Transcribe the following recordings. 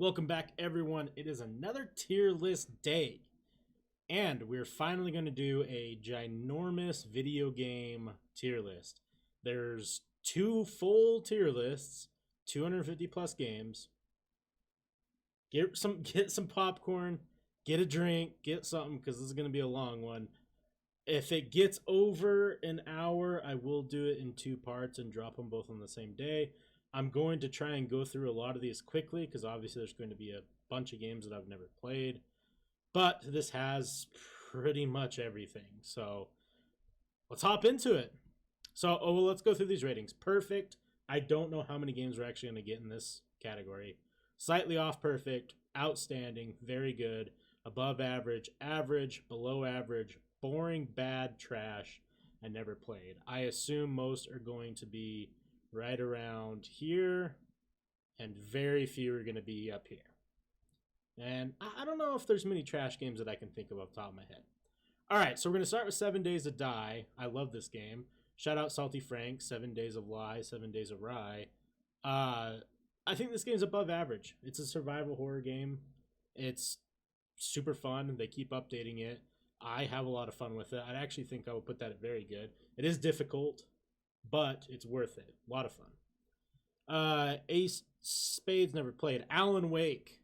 Welcome back, everyone. It is another tier list day, and we're finally going to do a ginormous video game tier list. There's two full tier lists, 250 plus games. Get some popcorn, get a drink, get something because this is going to be a long one. If it gets over an hour, I will do it in two parts and drop them both on the same day. I'm going to try and go through a lot of these quickly because obviously there's going to be a bunch of games that I've never played. But this has pretty much everything. So let's hop into it. Let's go through these ratings. Perfect. I don't know how many games we're actually going to get in this category. Slightly off perfect, outstanding, very good, above average, average, below average, boring, bad, trash, and never played. I assume most are going to be right around here, and very few are going to be up here. And I don't know if there's many trash games that I can think of off the top of my head. All right, so we're going to start with 7 Days to Die. I love this game. Shout out Salty Frank, 7 Days of Lie, 7 Days of Rye. I think this game's above average. It's a survival horror game. It's super fun. They keep updating it. I have a lot of fun with it. I actually think I would put that at very good. It is difficult, but it's worth it. A lot of fun. Ace Spades never played. Alan Wake,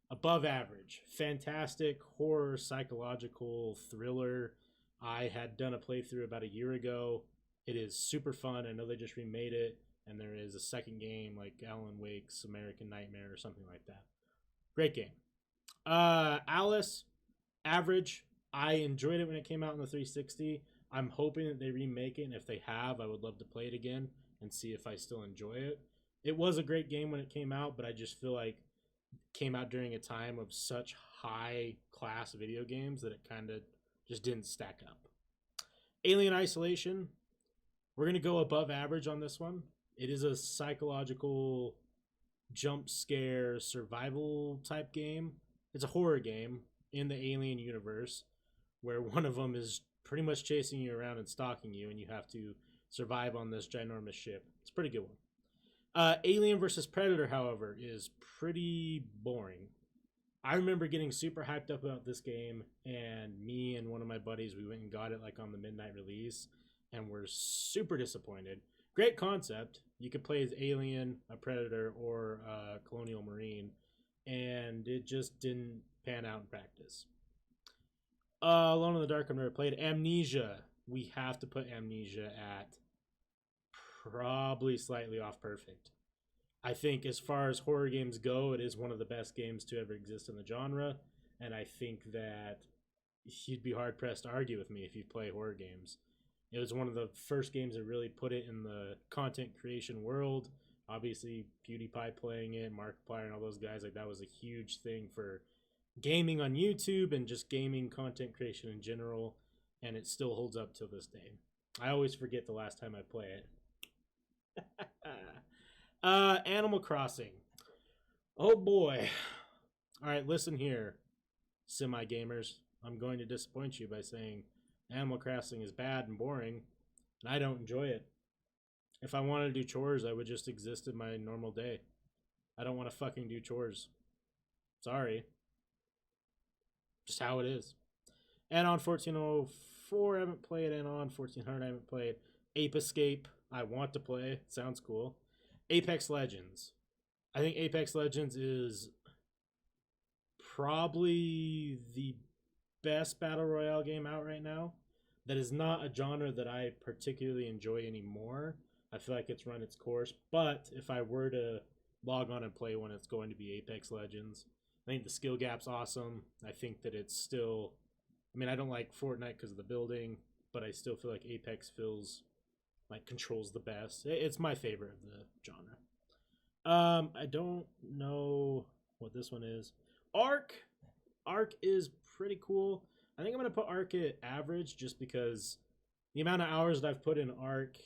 above average. Fantastic horror, psychological thriller. I had done a playthrough about a year ago. It is super fun. I know they just remade it, and there is a second game like Alan Wake's American Nightmare or something like that. Great game. Alice, average. I enjoyed it when it came out on the 360. I'm hoping that they remake it, and if they have, I would love to play it again and see if I still enjoy it. It was a great game when it came out, but I just feel like it came out during a time of such high-class video games that it kind of just didn't stack up. Alien Isolation, we're going to go above average on this one. It is a psychological jump scare survival type game. It's a horror game in the Alien universe where one of them is pretty much chasing you around and stalking you, and you have to survive on this ginormous ship. It's a pretty good one. Alien vs. Predator, however, is pretty boring. I remember getting super hyped up about this game, and me and one of my buddies, we went and got it like on the midnight release, and we're super disappointed. Great concept. You could play as Alien, a Predator, or a Colonial Marine, and it just didn't pan out in practice. Alone in the Dark, I've never played. Amnesia, we have to put Amnesia at probably slightly off perfect. I think as far as horror games go, it is one of the best games to ever exist in the genre, and I think that you'd be hard-pressed to argue with me if you play horror games. It was one of the first games that really put it in the content creation world. Obviously, PewDiePie playing it, Markiplier, and all those guys, like that was a huge thing for gaming on YouTube and just gaming content creation in general, and it still holds up till this day. I always forget the last time I play it. Animal Crossing. Oh boy. All right, listen here, semi-gamers. I'm going to disappoint you by saying Animal Crossing is bad and boring, and I don't enjoy it. If I wanted to do chores, I would just exist in my normal day. I don't want to fucking do chores. Sorry. Just how it is. And on 1404, I haven't played. And on 1400, I haven't played. Ape Escape, I want to play. Sounds cool. Apex Legends. I think Apex Legends is probably the best battle royale game out right now. That is not a genre that I particularly enjoy anymore. I feel like it's run its course. But if I were to log on and play one, it's going to be Apex Legends. I think the skill gap's awesome. I think that it's still... I mean, I don't like Fortnite because of the building, but I still feel like Apex feels like controls the best. It's my favorite of the genre. I don't know what this one is. Ark. Ark is pretty cool. I think I'm going to put Ark at average just because the amount of hours that I've put in Ark,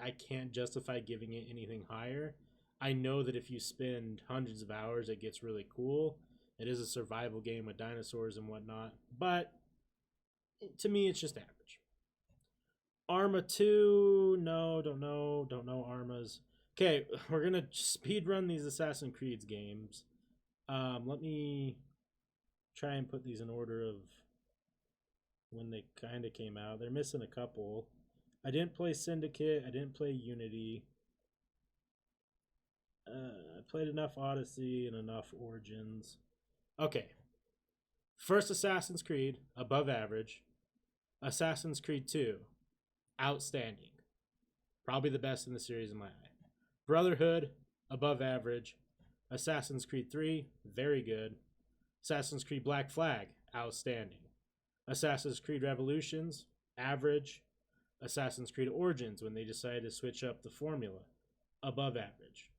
I can't justify giving it anything higher. I know that if you spend hundreds of hours, it gets really cool. It is a survival game with dinosaurs and whatnot, but to me, it's just average. Arma 2, no, don't know Armas. Okay, we're going to speed run these Assassin's Creed games. Let me try and put these in order of when they kind of came out. They're missing a couple. I didn't play Syndicate. I didn't play Unity. I played enough Odyssey and enough Origins. Okay. First Assassin's Creed, above average. Assassin's Creed 2, outstanding. Probably the best in the series in my eye. Brotherhood, above average. Assassin's Creed 3, very good. Assassin's Creed Black Flag, outstanding. Assassin's Creed Revolutions, average. Assassin's Creed Origins, when they decided to switch up the formula, above average.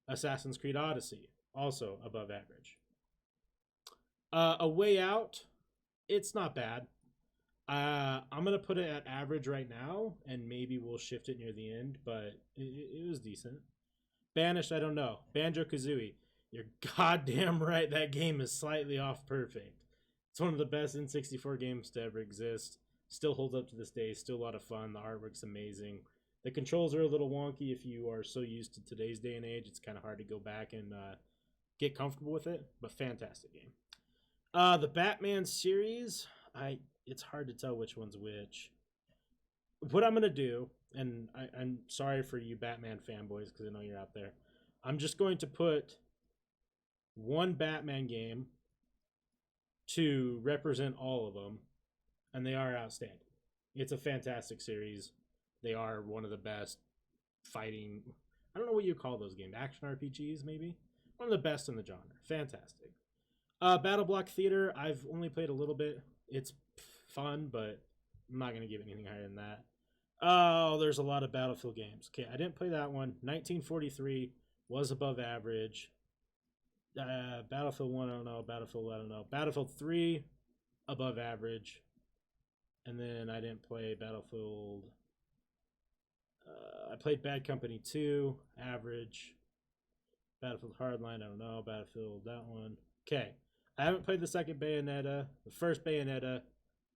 Assassin's Creed Odyssey, also above average. A Way Out, it's not bad. I'm going to put it at average right now, and maybe we'll shift it near the end, but it was decent. Banished, I don't know. Banjo-Kazooie, you're goddamn right, that game is slightly off perfect. It's one of the best N64 games to ever exist. Still holds up to this day, still a lot of fun. The artwork's amazing. The controls are a little wonky if you are so used to today's day and age. It's kind of hard to go back and get comfortable with it, but fantastic game. The Batman series, it's hard to tell which one's which. What I'm going to do, and I'm sorry for you Batman fanboys because I know you're out there, I'm just going to put one Batman game to represent all of them, and they are outstanding. It's a fantastic series. They are one of the best fighting, I don't know what you call those games, action RPGs maybe? One of the best in the genre. Fantastic. Battle Block Theater, I've only played a little bit. It's fun, but I'm not going to give it anything higher than that. Oh, there's a lot of Battlefield games. Okay, I didn't play that one. 1943 was above average. Battlefield 1, I don't know. Battlefield, I don't know. Battlefield 3, above average. And then I didn't play Battlefield. I played Bad Company 2, average. Battlefield Hardline, I don't know. Battlefield, that one. Okay. I haven't played the second Bayonetta. The first Bayonetta,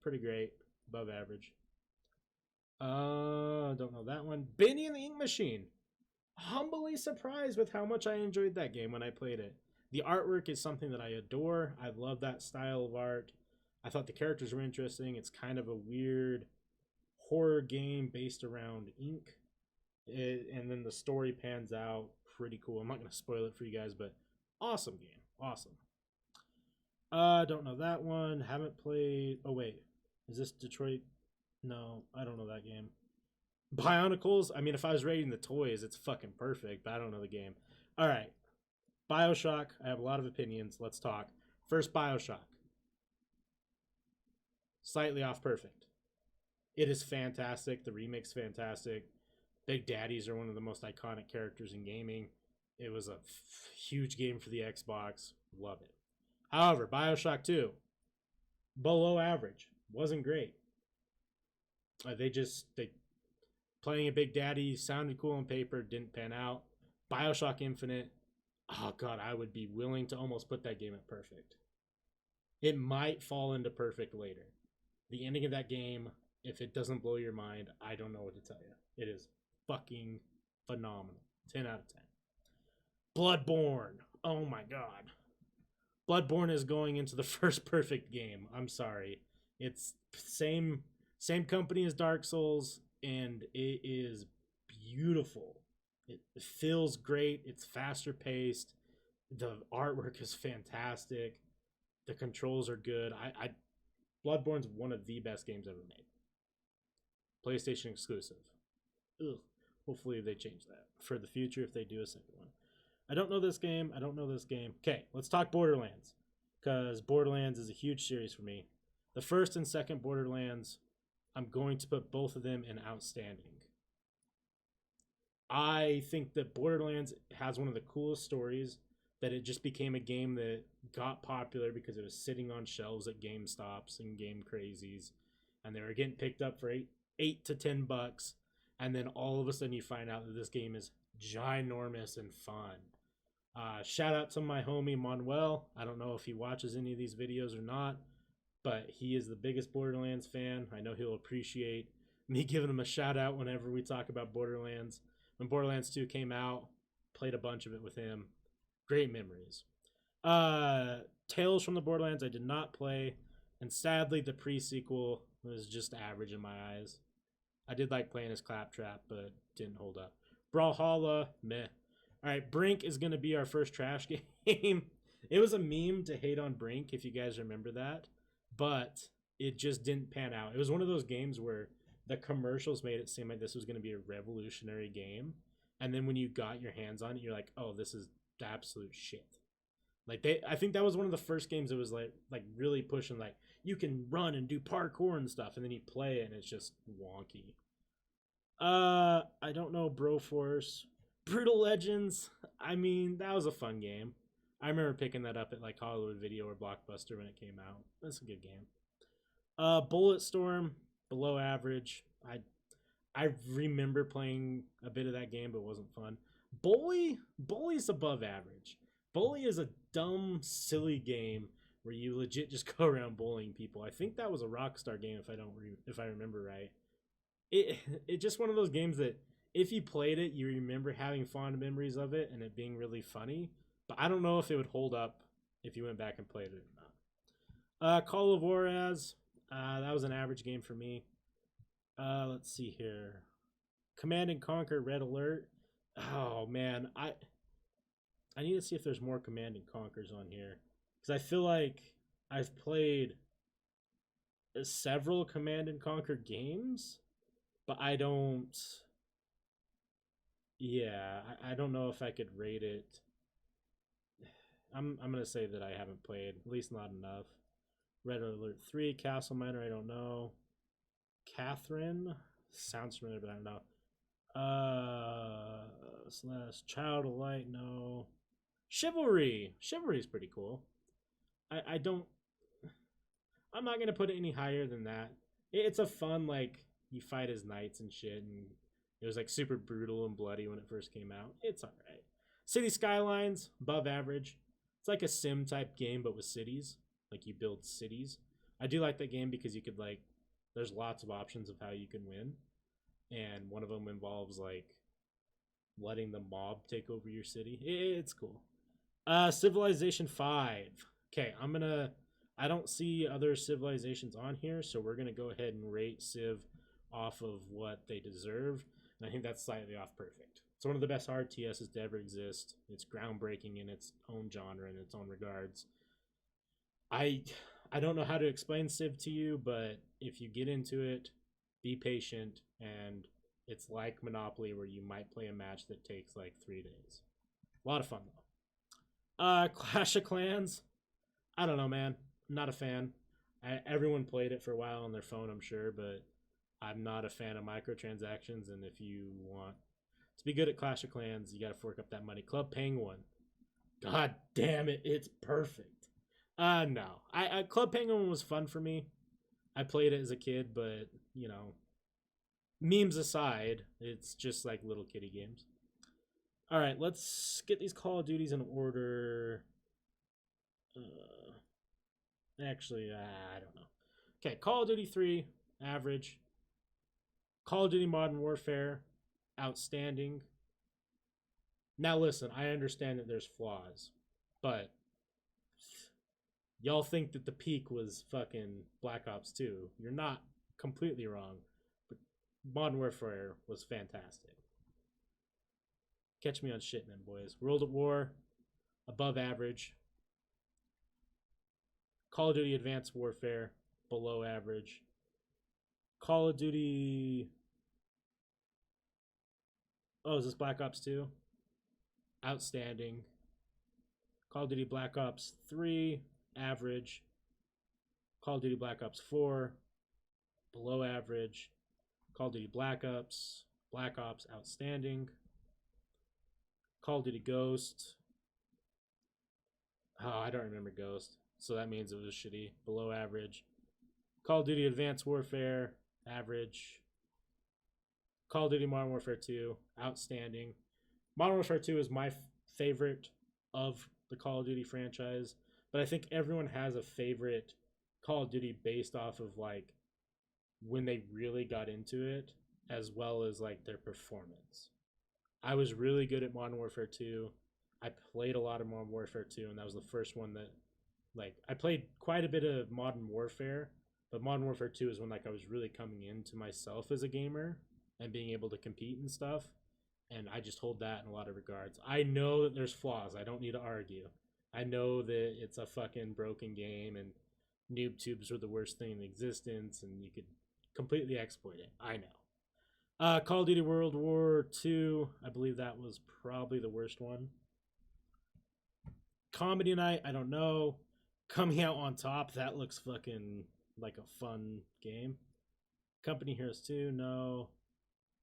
pretty great. Above average. Don't know that one. Benny and the Ink Machine. Humbly surprised with how much I enjoyed that game when I played it. The artwork is something that I adore. I love that style of art. I thought the characters were interesting. It's kind of a weird horror game based around ink. And then the story pans out pretty cool. I'm not going to spoil it for you guys, but awesome game. Awesome. Don't know that one. Haven't played. Oh, wait. Is this Detroit? No, I don't know that game. Bionicles? I mean, if I was rating the toys, it's fucking perfect, but I don't know the game. All right. Bioshock. I have a lot of opinions. Let's talk. First, Bioshock. Slightly off perfect. It is fantastic. The remake's fantastic. Big Daddies are one of the most iconic characters in gaming. It was a huge game for the Xbox. Love it. However, Bioshock 2, below average. Wasn't great. They playing a Big Daddy sounded cool on paper, didn't pan out. Bioshock Infinite, oh god, I would be willing to almost put that game at perfect. It might fall into perfect later. The ending of that game, if it doesn't blow your mind, I don't know what to tell you. It is fucking phenomenal. 10 out of 10. Bloodborne. Oh my god. Bloodborne is going into the first perfect game. I'm sorry. It's same company as Dark Souls, and it is beautiful. It feels great. It's faster paced. The artwork is fantastic. The controls are good. Bloodborne's one of the best games ever made. PlayStation exclusive. Ugh. Hopefully they change that for the future if they do a second one. I don't know this game. Okay, let's talk Borderlands, because Borderlands is a huge series for me. The first and second Borderlands, I'm going to put both of them in outstanding. I think that Borderlands has one of the coolest stories, that it just became a game that got popular because it was sitting on shelves at GameStops and Game Crazies, and they were getting picked up for $8 to $10, and then all of a sudden you find out that this game is ginormous and fun. Shout out to my homie Manuel. I don't know if he watches any of these videos or not, but he is the biggest Borderlands fan. I know he'll appreciate me giving him a shout out whenever we talk about Borderlands. When Borderlands 2 came out, played a bunch of it with him. Great memories. Tales from the Borderlands I did not play, and sadly the pre-sequel was just average in my eyes. I did like playing as Claptrap, but didn't hold up. Brawlhalla, meh. All right, Brink is going to be our first trash game. It was a meme to hate on Brink, if you guys remember that, but it just didn't pan out. It was one of those games where the commercials made it seem like this was going to be a revolutionary game, and then when you got your hands on it, you're like, oh, this is absolute shit. Like I think that was one of the first games that was like really pushing like you can run and do parkour and stuff, and then you play it and it's just wonky. I don't know, Broforce. Brutal Legends. I mean, that was a fun game. I remember picking that up at like Hollywood Video or Blockbuster when it came out. That's a good game. Bulletstorm, below average. I remember playing a bit of that game, but it wasn't fun. Bully's above average. Bully is a dumb, silly game where you legit just go around bullying people. I think that was a Rockstar game if I remember right. It's just one of those games that if you played it, you remember having fond memories of it and it being really funny. But I don't know if it would hold up if you went back and played it or not. Call of Juarez, that was an average game for me. Let's see here. Command and Conquer Red Alert. Oh man, I need to see if there's more Command and Conquers on here because I feel like I've played several Command and Conquer games, but I don't. Yeah, I don't know if I could rate it. I'm gonna say that I haven't played, at least not enough. Red Alert 3, Castle Miner, I don't know. Catherine sounds familiar, but I don't know. Slash Child of Light, no. Chivalry is pretty cool. I don't. I'm not gonna put it any higher than that. It's a fun like you fight as knights and shit, and it was like super brutal and bloody when it first came out. It's all right. City Skylines, above average. It's like a sim type game, but with cities. Like you build cities. I do like that game because you could like. There's lots of options of how you can win, and one of them involves like letting the mob take over your city. It's cool. Civilization 5. Okay, I don't see other civilizations on here, so we're gonna go ahead and rate Civ off of what they deserve, and I think that's slightly off perfect. It's one of the best RTSs to ever exist. It's groundbreaking in its own genre in its own regards. I I don't know how to explain Civ to you, but if you get into it, be patient, and it's like Monopoly where you might play a match that takes like 3 days. A lot of fun though. Clash of Clans. I don't know, man. I'm not a fan. Everyone played it for a while on their phone, I'm sure, but I'm not a fan of microtransactions. And if you want to be good at Clash of Clans, you got to fork up that money. Club Penguin. God damn it, it's perfect. No, I Club Penguin was fun for me. I played it as a kid, but you know, memes aside, it's just like little kiddie games. All right, let's get these Call of Duties in order. Actually, I don't know. Okay, Call of Duty 3, average. Call of Duty Modern Warfare, outstanding. Now, listen, I understand that there's flaws, but y'all think that the peak was fucking Black Ops 2. You're not completely wrong, but Modern Warfare was fantastic. Catch me on shit, then, boys. World at War, above average. Call of Duty Advanced Warfare, below average. Call of Duty. Oh, is this Black Ops 2? Outstanding. Call of Duty Black Ops 3, average. Call of Duty Black Ops 4, below average. Call of Duty Black Ops, outstanding. Call of Duty Ghost. Oh, I don't remember Ghost, so that means it was shitty, below average. Call of Duty Advanced Warfare, average. Call of Duty Modern Warfare 2, outstanding. Modern Warfare 2 is my favorite of the Call of Duty franchise, but I think everyone has a favorite Call of Duty based off of like when they really got into it, as well as like their performance. I was really good at Modern Warfare 2. I played a lot of Modern Warfare 2, and that was the first one that, like, I played quite a bit of Modern Warfare, but Modern Warfare 2 is when, like, I was really coming into myself as a gamer and being able to compete and stuff. And I just hold that in a lot of regards. I know that there's flaws. I don't need to argue. I know that it's a fucking broken game and noob tubes are the worst thing in existence and you could completely exploit it. I know. Call of Duty World War II, I believe that was probably the worst one. Comedy Night, I don't know. Coming out on top, that looks fucking like a fun game. Company Heroes 2, no.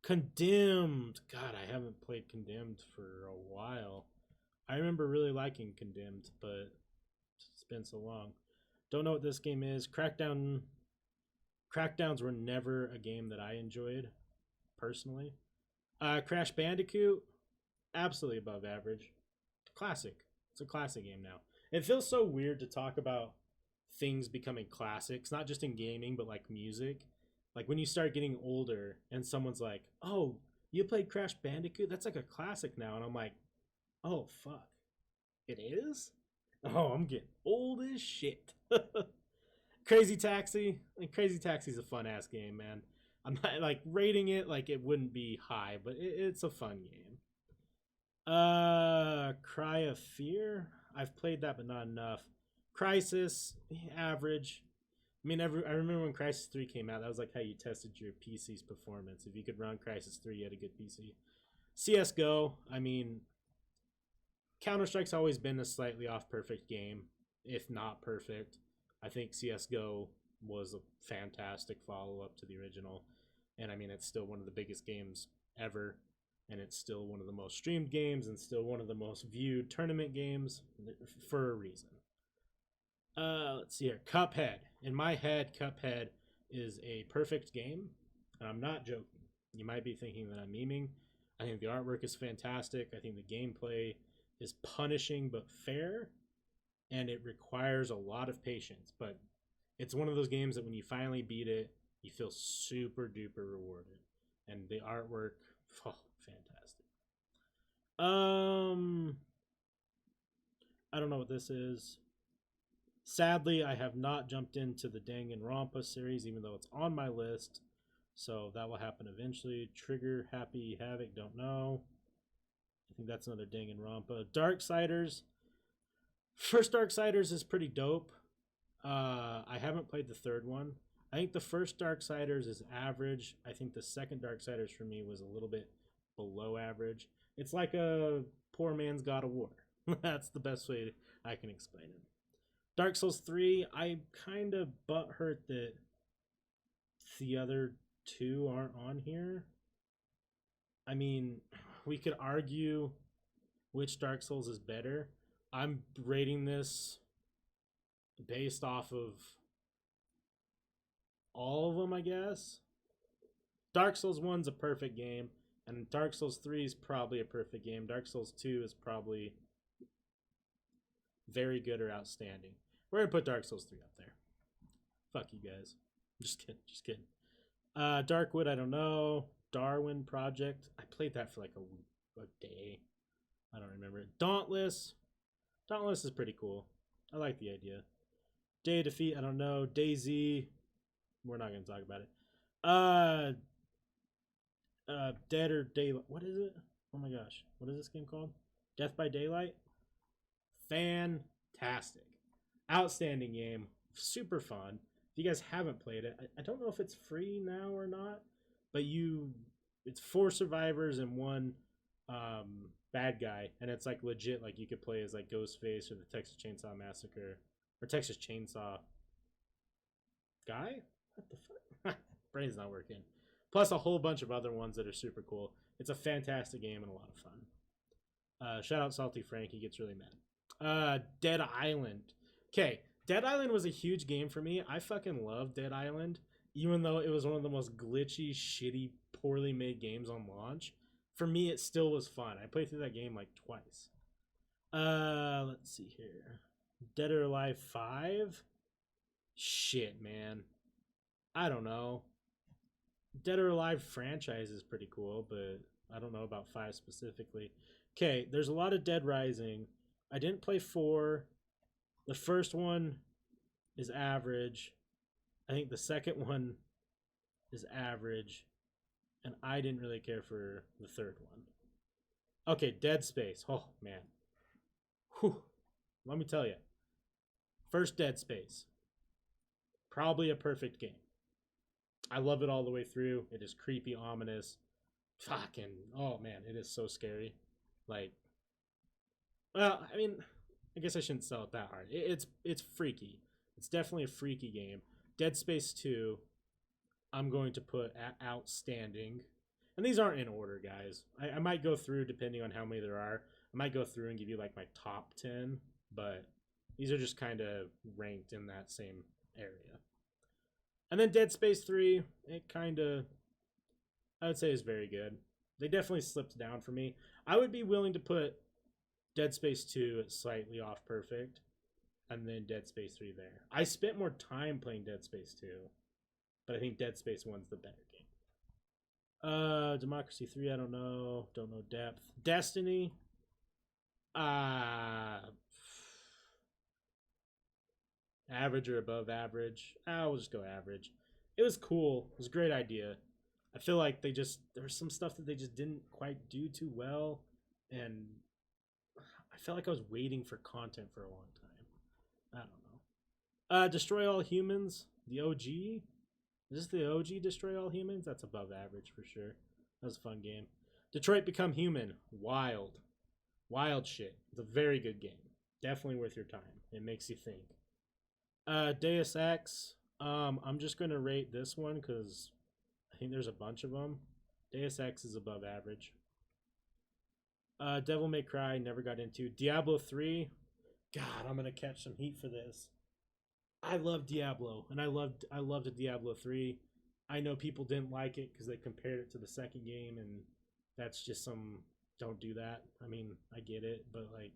Condemned. God, I haven't played Condemned for a while. I remember really liking Condemned, but it's been so long. Don't know what this game is. Crackdown. Crackdowns were never a game that I enjoyed, personally. Crash Bandicoot, absolutely above average. Classic. It's a classic game now. It feels so weird to talk about things becoming classics, not just in gaming, but like music. Like when you start getting older and someone's like, "Oh, you played Crash Bandicoot? That's like a classic now." And I'm like, "Oh, fuck. It is?" Oh, I'm getting old as shit. Crazy Taxi. Like, Crazy Taxi's a fun ass game, man. I'm not like rating it like it wouldn't be high, but it's a fun game. Cry of Fear. I've played that, but not enough. Crisis, average. I mean, I remember when Crisis 3 came out, that was like how you tested your PC's performance. If you could run Crisis 3, you had a good PC. CSGO, I mean, Counter-Strike's always been a slightly off perfect game, if not perfect. I think CSGO was a fantastic follow-up to the original. And I mean, it's still one of the biggest games ever. And it's still one of the most streamed games and still one of the most viewed tournament games for a reason. Let's see here. Cuphead. In my head, Cuphead is a perfect game. And I'm not joking. You might be thinking that I'm memeing. I think the artwork is fantastic. I think the gameplay is punishing but fair. And it requires a lot of patience. But it's one of those games that when you finally beat it, you feel super duper rewarded. And the artwork, oh, fantastic. I don't know what this is. Sadly, I have not jumped into the Danganronpa series, even though it's on my list. So that will happen eventually. Trigger, Happy Havoc, don't know. I think that's another Danganronpa. Darksiders. First Darksiders is pretty dope. I haven't played the third one. I think the first Darksiders is average. I think the second Darksiders for me was a little bit below average. It's like a poor man's God of War. That's the best way I can explain it. Dark Souls 3, I kind of butthurt that the other two aren't on here. I mean, we could argue which Dark Souls is better. I'm rating this based off of all of them, I guess. Dark Souls 1's a perfect game, and Dark Souls 3 is probably a perfect game. Dark Souls 2 is probably very good or outstanding. We're gonna put Dark Souls 3 up there. Fuck you guys. Just kidding. Darkwood, I don't know. Darwin Project. I played that for like a day. I don't remember it. Dauntless. Dauntless is pretty cool. I like the idea. Day of Defeat, I don't know. DayZ. We're not gonna talk about it. Dead or Daylight. What is it? Oh my gosh. What is this game called? Death by Daylight? Fantastic. Outstanding game. Super fun. If you guys haven't played it, I don't know if it's free now or not, but it's 4 survivors and 1 bad guy, and it's like legit, like you could play as like Ghostface or the Texas Chainsaw Massacre or Texas Chainsaw guy. What the fuck? Brain's not working. Plus a whole bunch of other ones that are super cool. It's a fantastic game and a lot of fun. Shout out Salty Frank, he gets really mad. Dead Island. Okay, Dead Island was a huge game for me. I fucking love Dead Island, even though it was one of the most glitchy, shitty, poorly made games on launch. For me, it still was fun. I played through that game like twice. Let's see here. Dead or Alive 5? Shit, man. I don't know. Dead or Alive franchise is pretty cool, but I don't know about 5 specifically. Okay, there's a lot of Dead Rising. I didn't play 4. The first one is average. I think the second one is average. And I didn't really care for the third one. Okay, Dead Space. Oh, man. Whew. Let me tell you. First Dead Space. Probably a perfect game. I love it all the way through. It is creepy, ominous. Fucking, oh man, it is so scary. Like, well, I mean, I guess I shouldn't sell it that hard. It's freaky. It's definitely a freaky game. Dead Space 2, I'm going to put at outstanding. And these aren't in order, guys. I might go through, depending on how many there are. I might go through and give you like my top 10, but these are just kind of ranked in that same area. And then Dead Space 3, it kind of, I would say, is very good. They definitely slipped down for me. I would be willing to put Dead Space 2 at slightly off perfect, and then Dead Space 3 there. I spent more time playing Dead Space 2, but I think Dead Space 1's the better game. Democracy 3, I don't know. Don't know depth. Destiny. Average or above average. We'll just go average. It was cool. It was a great idea. I feel like there was some stuff that they just didn't quite do too well, and I felt like I was waiting for content for a long time. I don't know. Destroy All Humans, the OG. Is this the OG Destroy All Humans? That's above average for sure. That was a fun game. Detroit Become Human. Wild. Wild shit. It's a very good game. Definitely worth your time. It makes you think. Deus Ex. I'm just going to rate this one because I think there's a bunch of them. Deus Ex is above average. Devil May Cry, never got into. Diablo 3. God, I'm going to catch some heat for this. I love Diablo, and I loved Diablo 3. I know people didn't like it because they compared it to the second game, and that's just some, don't do that. I mean, I get it, but like,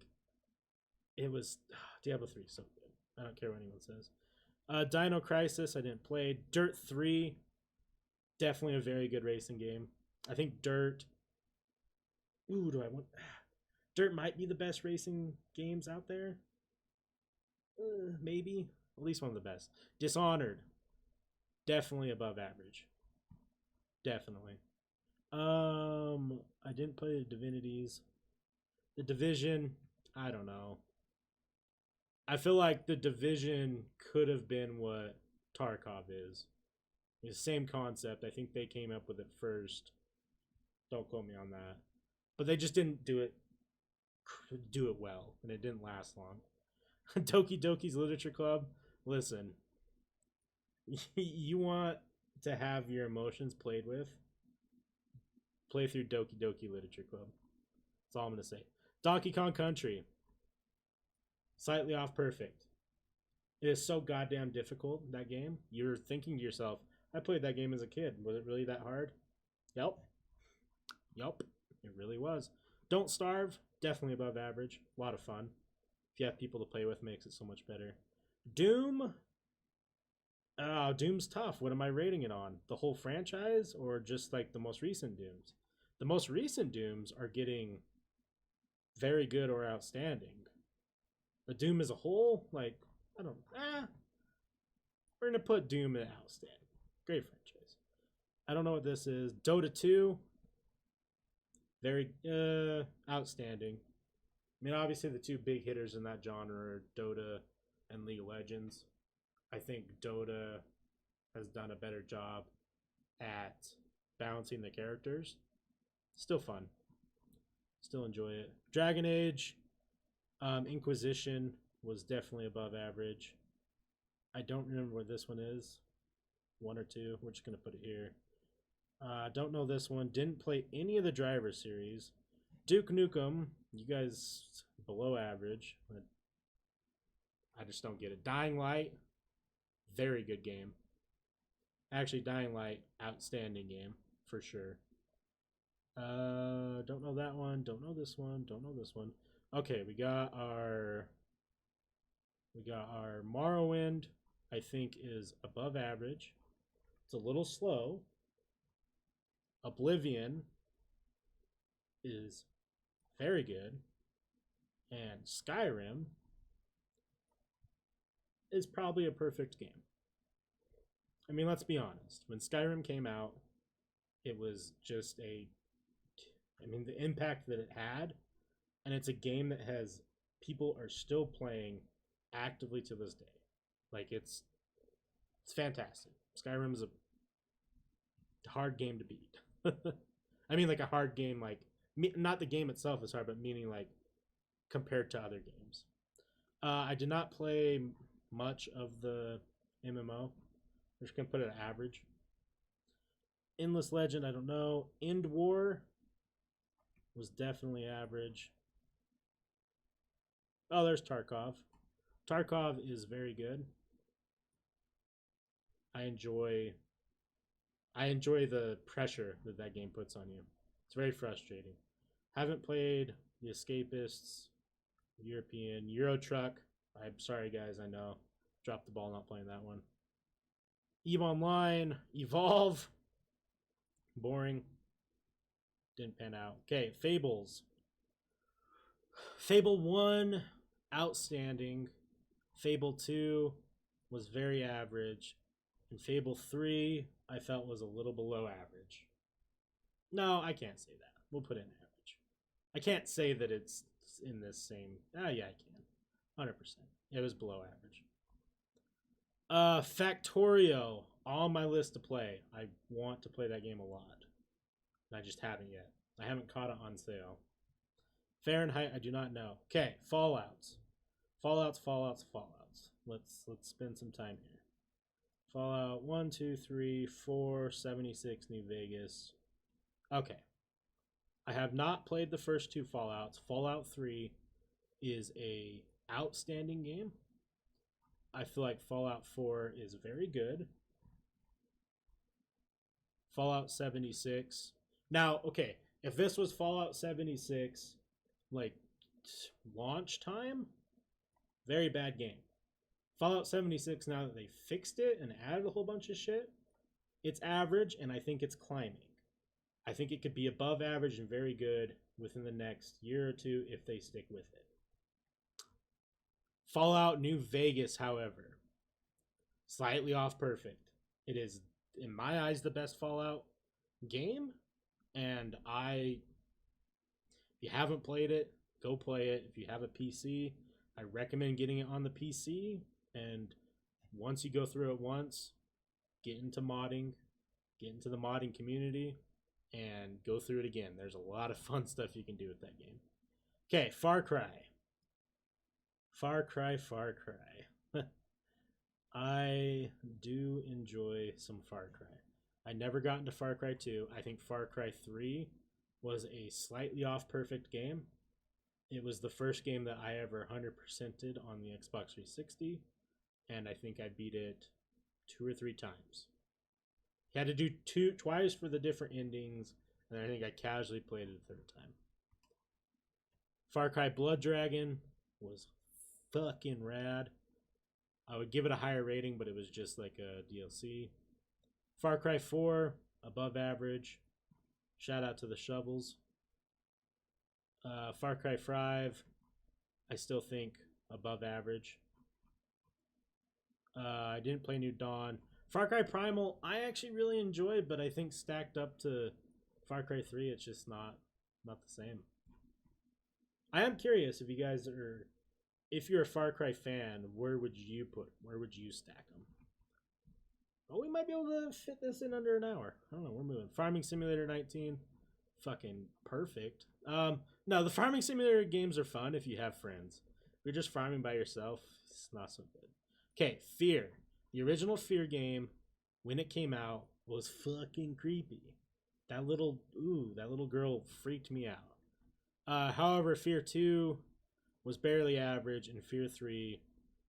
it was, Diablo 3 is so good. I don't care what anyone says. Dino Crisis, I didn't play. Dirt 3, definitely a very good racing game. I think Dirt, Dirt might be the best racing games out there. Maybe. At least one of the best. Dishonored, definitely above average. Definitely. I didn't play the Divinities. The Division, I don't know. I feel like the Division could have been what Tarkov is. It's the same concept. I think they came up with it first. Don't quote me on that. But they just didn't do it well, and it didn't last long. Doki Doki's Literature Club. Listen, you want to have your emotions played with? Play through Doki Doki Literature Club. That's all I'm going to say. Donkey Kong Country. Slightly off perfect. It is so goddamn difficult, that game. You're thinking to yourself, I played that game as a kid. Was it really that hard? Yep. It really was. Don't Starve. Definitely above average. A lot of fun. If you have people to play with, makes it so much better. Doom. Doom's tough. What am I rating it on? The whole franchise or just like the most recent Dooms? The most recent Dooms are getting very good or outstanding. The Doom as a whole, like, I don't, we're going to put Doom at outstanding. Great franchise. I don't know what this is. Dota 2, very outstanding. I mean, obviously the two big hitters in that genre are Dota and League of Legends. I think Dota has done a better job at balancing the characters. Still fun. Still enjoy it. Dragon Age, Inquisition was definitely above average. I don't remember what this one is. 1 or 2. We're just going to put it here. Don't know this one. Didn't play any of the Driver series. Duke Nukem, you guys below average. But I just don't get it. Dying Light, very good game. Actually, Dying Light, outstanding game for sure. Don't know that one. Don't know this one. Don't know this one. Okay, we got our Morrowind. I think is above average. It's a little slow. Oblivion is very good. And Skyrim is probably a perfect game. I mean, let's be honest. When Skyrim came out, it was just I mean, the impact that it had, and it's a game that has people are still playing actively to this day. Like it's fantastic. Skyrim is a hard game to beat. I mean, like a hard game, like not the game itself is hard, but meaning like compared to other games. I did not play much of the MMO. I'm just gonna put it at average. Endless Legend, I don't know. End War was definitely average. Oh, there's Tarkov. Tarkov is very good. I enjoy I enjoy the pressure that that game puts on you. It's very frustrating. Haven't played The Escapists, European, Euro Truck. I'm sorry, guys. I know. Dropped the ball not playing that one. EVE Online, Evolve. Boring. Didn't pan out. Okay, Fables. Fable 1, outstanding. Fable 2 was very average. And Fable 3, I felt was a little below average. No, I can't say that. We'll put in average. I can't say that it's in this same. Ah, yeah, I can. 100%. It was below average. Factorio, on my list to play. I want to play that game a lot. I just haven't yet. I haven't caught it on sale. Fahrenheit, I do not know. Okay, Fallouts. Fallouts. Let's spend some time here. Fallout 1, 2, 3, 4, 76, New Vegas. Okay. I have not played the first two Fallouts. Fallout 3 is a outstanding game. I feel like Fallout 4 is very good. Fallout 76. Now, okay, if this was Fallout 76, like launch time, very bad game. Fallout 76, now that they fixed it and added a whole bunch of shit, it's average, and I think it's climbing. I think it could be above average and very good within the next year or two if they stick with it. Fallout New Vegas, however, slightly off perfect. It is, in my eyes, the best Fallout game, and if you haven't played it, go play it. If you have a PC, I recommend getting it on the PC, and once you go through it once, get into modding, get into the modding community, and go through it again. There's a lot of fun stuff you can do with that game. Okay, Far Cry. Far Cry. I do enjoy some Far Cry. I never got into Far Cry 2. I think Far Cry 3 was a slightly off perfect game. It was the first game that I ever 100%ed on the Xbox 360, and I think I beat it 2 or 3 times. You had to do twice for the different endings, and I think I casually played it a third time. Far Cry Blood Dragon was fucking rad. I would give it a higher rating, but it was just like a DLC. Far Cry 4, above average. Shout out to the shovels. Far Cry 5, I still think above average. I didn't play New Dawn. Far Cry Primal, I actually really enjoyed, but I think stacked up to Far Cry 3, it's just not the same. I am curious if you guys are, if you're a Far Cry fan, where would you stack them? Oh, we might be able to fit this in under an hour. I don't know, we're moving. Farming Simulator 19, fucking perfect. No, the Farming Simulator games are fun if you have friends. If you're just farming by yourself, it's not so good. Okay, Fear. The original Fear game, when it came out, was fucking creepy. That little girl freaked me out. However, Fear 2 was barely average, and Fear 3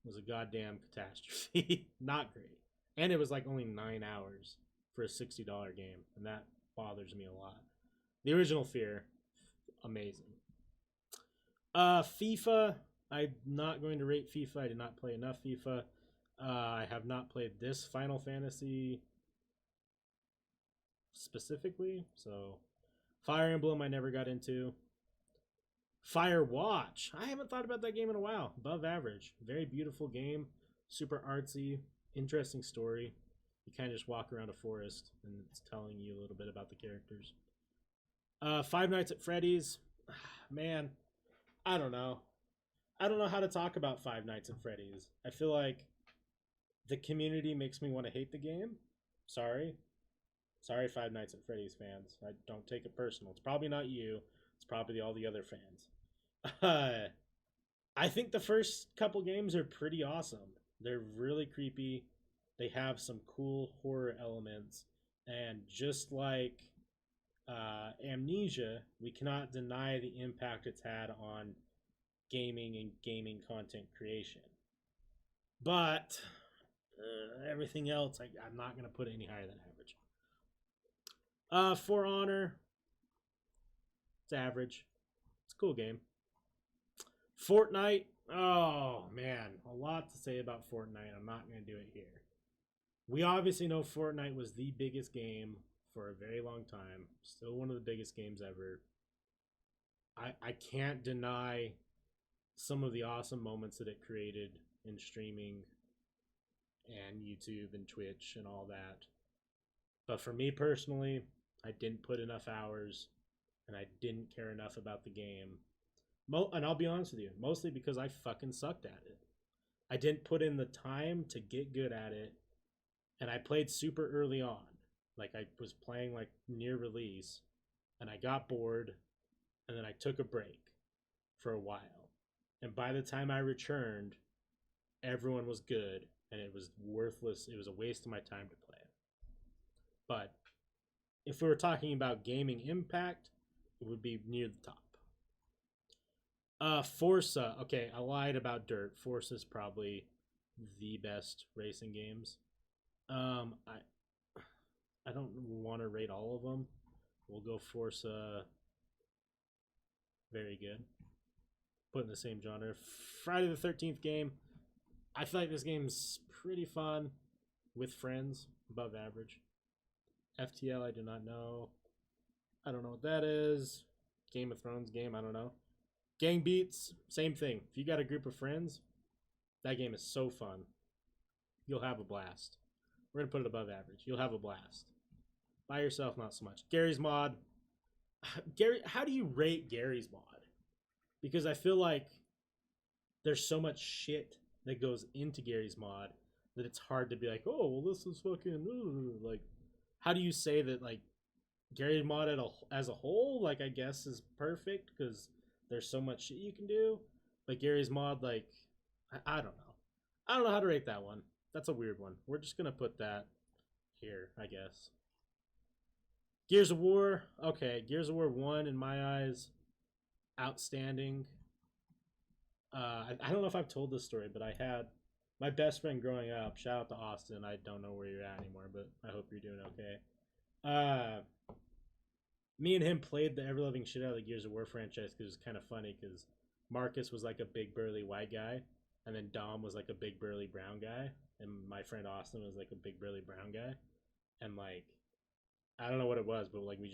was a goddamn catastrophe. Not great. And it was like only 9 hours for a $60 game, and that bothers me a lot. The original Fear, amazing. FIFA, I'm not going to rate FIFA. I did not play enough FIFA. I have not played this Final Fantasy specifically, so Fire Emblem I never got into. Firewatch. I haven't thought about that game in a while. Above average. Very beautiful game. Super artsy. Interesting story. You kind of just walk around a forest and it's telling you a little bit about the characters. Five Nights at Freddy's. Man, I don't know. I don't know how to talk about Five Nights at Freddy's. I feel like the community makes me want to hate the game. Sorry. Sorry, Five Nights at Freddy's fans. I don't take it personal. It's probably not you. It's probably all the other fans. I think the first couple games are pretty awesome. They're really creepy. They have some cool horror elements. And just like Amnesia, we cannot deny the impact it's had on gaming and gaming content creation. But everything else, I'm not going to put it any higher than average. For Honor, it's average. It's a cool game. Fortnite, oh man, a lot to say about Fortnite. I'm not going to do it here. We obviously know Fortnite was the biggest game for a very long time. Still one of the biggest games ever. I can't deny some of the awesome moments that it created in streaming and YouTube and Twitch and all that. But for me personally, I didn't put enough hours and I didn't care enough about the game. And I'll be honest with you, mostly because I fucking sucked at it. I didn't put in the time to get good at it, and I played super early on. Like, I was playing, like, near release, and I got bored, and then I took a break for a while. And by the time I returned, everyone was good, and it was worthless. It was a waste of my time to play. But if we were talking about gaming impact, it would be near the top. Forza. Okay, I lied about Dirt. Forza is probably the best racing games. I don't want to rate all of them. We'll go Forza. Very good. Put in the same genre. Friday the 13th game. I feel like this game's pretty fun with friends. Above average. FTL, I do not know. I don't know what that is. Game of Thrones game, I don't know. Gang Beats, same thing. If you got a group of friends, that game is so fun. You'll have a blast. We're going to put it above average. You'll have a blast. By yourself, not so much. Gary's Mod. Gary, how do you rate Gary's Mod? Because I feel like there's so much shit that goes into Gary's Mod that it's hard to be like, oh, well, this is fucking... Like, how do you say that, like, Gary's Mod as a whole, like, I guess is perfect because there's so much shit you can do. But Gary's Mod, like, I don't know. I don't know how to rate that one. That's a weird one. We're just going to put that here, I guess. Gears of War. Okay, Gears of War 1, in my eyes, outstanding. I don't know if I've told this story, but I had my best friend growing up. Shout out to Austin. I don't know where you're at anymore, but I hope you're doing okay. Me and him played the ever-loving shit out of the Gears of War franchise because it was kind of funny because Marcus was like a big burly white guy, and then Dom was like a big burly brown guy, and my friend Austin was like a big burly brown guy, and like I don't know what it was, but like we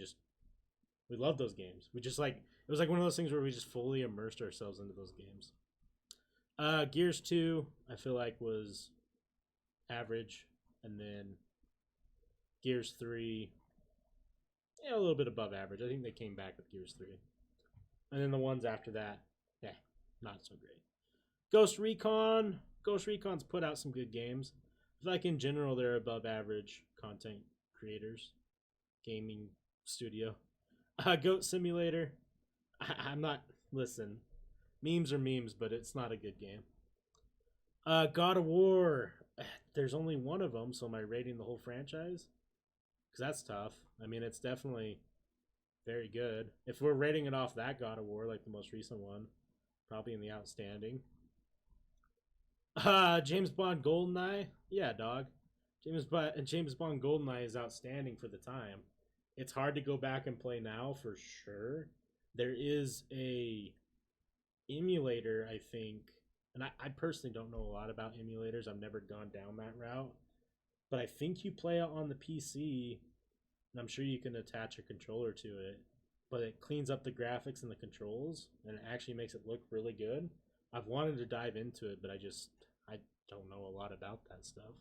loved those games. We just like it was like one of those things where we just fully immersed ourselves into those games. Gears 2, I feel like was average, and then Gears 3. Yeah, a little bit above average. I think they came back with Gears 3. And then the ones after that, yeah, not so great. Ghost Recon. Ghost Recon's put out some good games. I feel like in general they're above average content creators. Gaming studio. Goat Simulator. I'm not... Listen, memes are memes, but it's not a good game. God of War. There's only one of them, so am I rating the whole franchise? Because that's tough. I mean, it's definitely very good. If we're rating it off that God of War, like the most recent one, probably in the outstanding. James Bond GoldenEye. Yeah, dog. James Bond GoldenEye is outstanding for the time. It's hard to go back and play now for sure. There is a emulator, I think, and I personally don't know a lot about emulators. I've never gone down that route. But I think you play it on the PC, and I'm sure you can attach a controller to it. but it cleans up the graphics and the controls, and it actually makes it look really good. I've wanted to dive into it, but I don't know a lot about that stuff.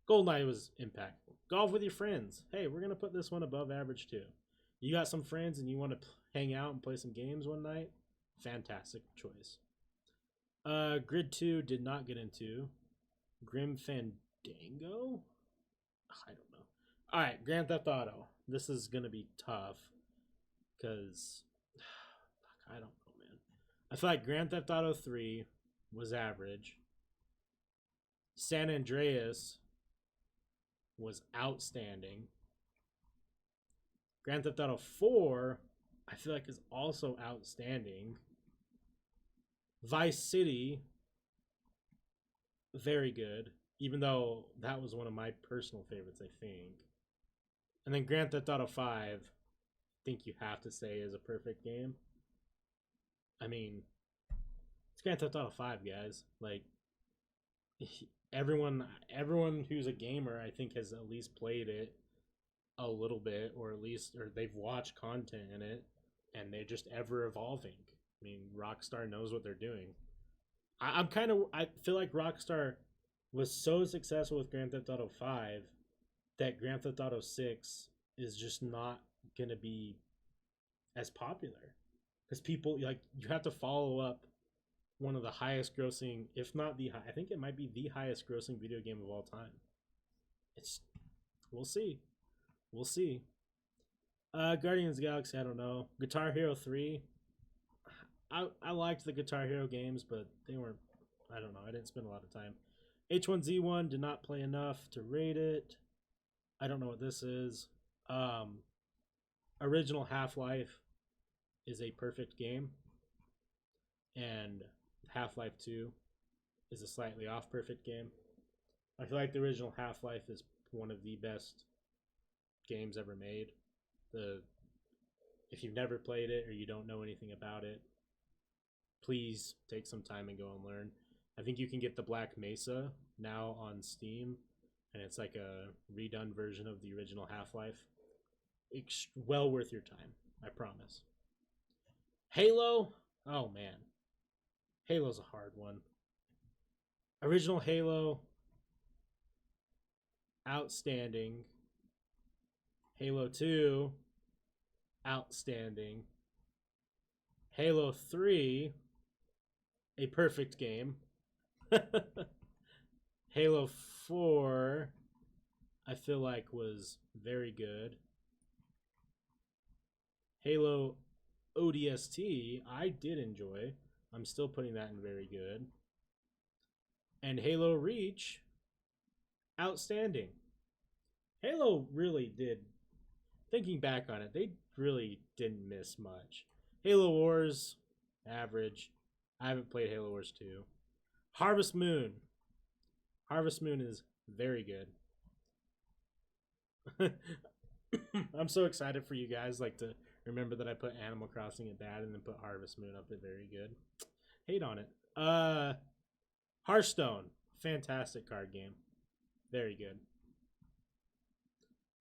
GoldenEye was impactful. Golf with your friends. Hey, we're gonna put this one above average too. You got some friends and you want to hang out and play some games one night? Fantastic choice. Grid 2 did not get into. Grim Fandango? I don't know. All right, Grand Theft Auto. This is gonna be tough because I don't know, man. I feel like Grand Theft Auto 3 was average. San Andreas was outstanding. Grand Theft Auto 4, I feel like, is also outstanding. Vice City, very good, even though that was one of my personal favorites, I think. And then Grand Theft Auto 5, I think you have to say is a perfect game. I mean, it's Grand Theft Auto 5, guys. Like, everyone who's a gamer, I think, has at least played it a little bit, or they've watched content in it, and they're just ever evolving. I mean, Rockstar knows what they're doing. I feel like Rockstar was so successful with Grand Theft Auto 5 that Grand Theft Auto 6 is just not gonna be as popular, because people, like, you have to follow up one of the highest grossing, if not the high, I think it might be the highest grossing video game of all time. We'll see. We'll see. Guardians of the Galaxy, I don't know. Guitar Hero 3. I liked the Guitar Hero games, but they weren't, I don't know. I didn't spend a lot of time. H1Z1 did not play enough to rate it. I don't know what this is. Original Half-Life is a perfect game. And Half-Life 2 is a slightly off perfect game. I feel like the original Half-Life is one of the best games ever made. If you've never played it or you don't know anything about it, please take some time and go and learn. I think you can get the Black Mesa now on Steam, and it's like a redone version of the original Half-Life. It's well worth your time, I promise. Halo? Oh man. Halo's a hard one. Original Halo, outstanding. Halo 2, outstanding. Halo 3, a perfect game. Halo 4, I feel like, was very good. Halo ODST, I did enjoy. I'm still putting that in very good. And Halo Reach, outstanding. Halo really did, thinking back on it, they really didn't miss much. Halo Wars, average. I haven't played Halo Wars 2. Harvest Moon. Harvest Moon is very good. I'm so excited for you guys, like, to remember that I put Animal Crossing at bad and then put Harvest Moon up at very good. Hate on it. Hearthstone, fantastic card game. Very good.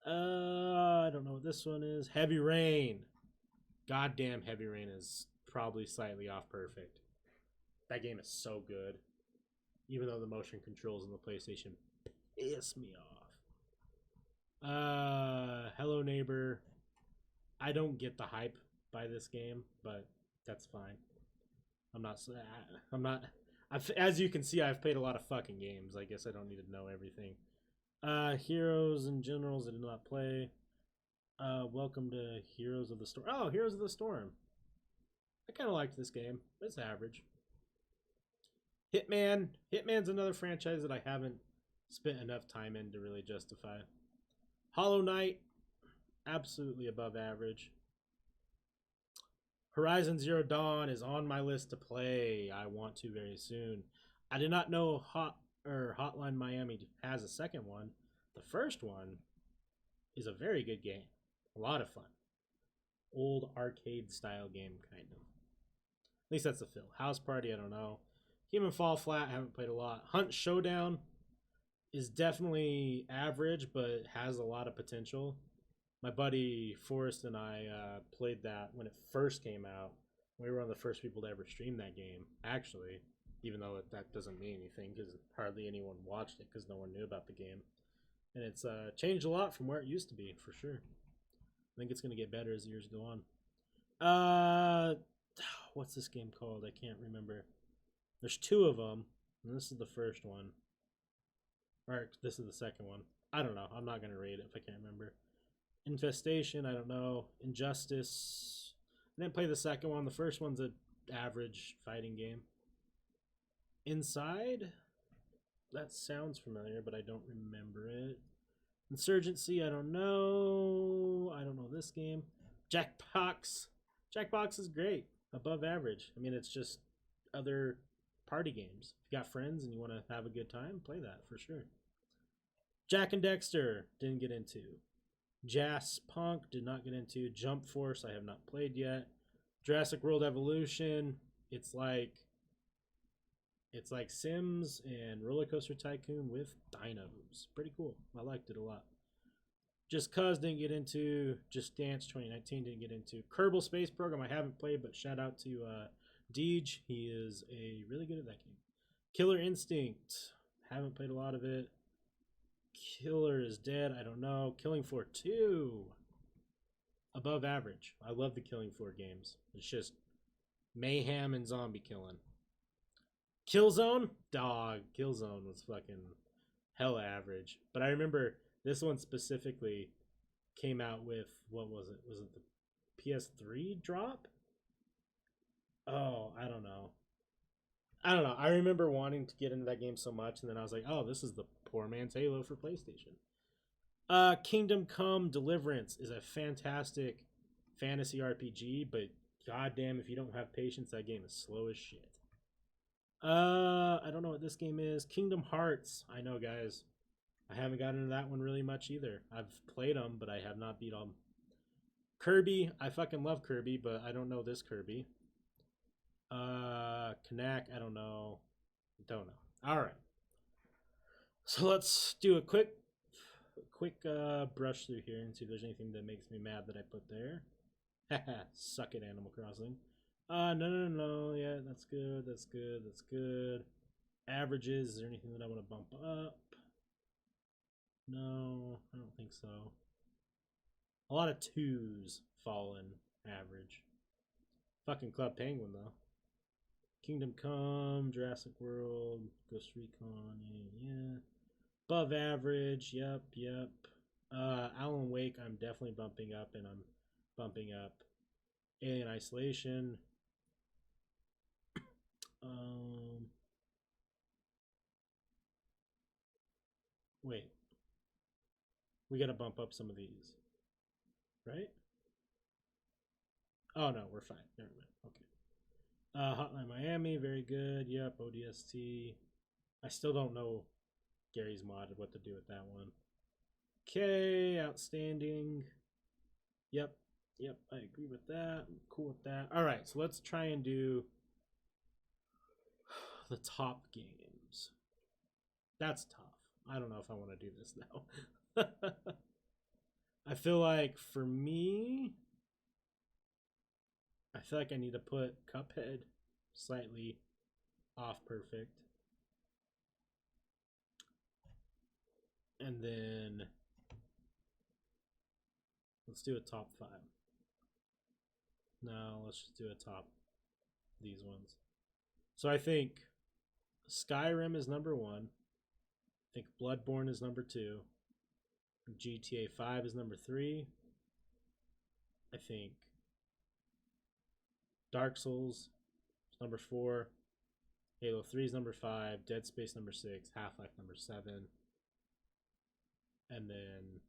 I don't know what this one is. Heavy Rain. Goddamn, Heavy Rain is probably slightly off perfect. That game is so good. Even though the motion controls in the PlayStation piss me off. Hello Neighbor. I don't get the hype by this game, but that's fine. I'm not. As you can see, I've played a lot of fucking games. I guess I don't need to know everything. Heroes and Generals I did not play. Welcome to Heroes of the Storm. Oh, Heroes of the Storm. I kind of liked this game. It's average. Hitman. Hitman's another franchise that I haven't spent enough time in to really justify. Hollow Knight, absolutely above average. Horizon Zero Dawn is on my list to play. I want to very soon. I did not know Hotline Miami has a second one. The first one is a very good game. A lot of fun. Old arcade style game, kind of. At least that's the feel. House Party, I don't know. Human Fall Flat, haven't played a lot. Hunt Showdown is definitely average, but has a lot of potential. My buddy Forrest and I played that when it first came out. We were one of the first people to ever stream that game, actually, even though that doesn't mean anything because hardly anyone watched it because no one knew about the game. And it's changed a lot from where it used to be, for sure. I think it's going to get better as the years go on. What's this game called? I can't remember. There's two of them, and this is the first one. Or this is the second one. I don't know. I'm not going to rate it if I can't remember. Infestation, I don't know. Injustice. I didn't play the second one. The first one's an average fighting game. Inside? That sounds familiar, but I don't remember it. Insurgency, I don't know. I don't know this game. Jackbox. Jackbox is great. Above average. I mean, it's just other party games. If you got friends and you want to have a good time, play that for sure. Jack and Dexter, didn't get into. Jazz Punk, did not get into. Jump Force, I have not played yet. Jurassic World Evolution, it's like Sims and Roller Coaster Tycoon with dinos. Pretty cool. I liked it a lot. Just Cause didn't get into. Just Dance 2019 didn't get into. Kerbal Space Program I haven't played, but shout out to Deej. He is really good at that game. Killer Instinct, haven't played a lot of it. Killer is Dead, I don't know. Killing Floor 2, above average. I love the Killing Floor games. It's just mayhem and zombie killing. Killzone, dog. Killzone was fucking hella average. But I remember this one specifically came out with, what was it? Was it the PS3 drop? Oh, I don't know. I remember wanting to get into that game so much, and then I was like, oh, this is the poor man's Halo for PlayStation. Kingdom Come Deliverance is a fantastic fantasy RPG, but goddamn, if you don't have patience, that game is slow as shit. I don't know what this game is. Kingdom Hearts. I know, guys. I haven't gotten into that one really much either. I've played them, but I have not beat them. Kirby. I fucking love Kirby, but I don't know this Kirby. Knack. I don't know. Don't know. All right. So let's do a quick brush through here and see if there's anything that makes me mad that I put there. Haha, suck it, Animal Crossing. No. Yeah, that's good. That's good. That's good. Averages. Is there anything that I want to bump up? No, I don't think so. A lot of twos fall in average. Fucking Club Penguin, though. Kingdom Come, Jurassic World, Ghost Recon, yeah. Above average, yep. Alan Wake, I'm definitely bumping up, and I'm bumping up Alien Isolation. Wait. We gotta bump up some of these. Right? Oh, no, we're fine. Never mind. Okay. Hotline Miami, very good. Yep, ODST. I still don't know Gary's mod, what to do with that one. Okay, outstanding. Yep, I agree with that. I'm cool with that. All right, so let's try and do the top games. That's tough. I don't know if I want to do this now. I feel like for me, I feel like I need to put Cuphead slightly off perfect. And then let's do a top 5. No, let's just do a top these ones. So I think Skyrim is number 1. I think Bloodborne is number 2. GTA 5 is number 3. I think Dark Souls is number 4. Halo 3 is number 5. Dead Space number 6. Half-Life number 7. And then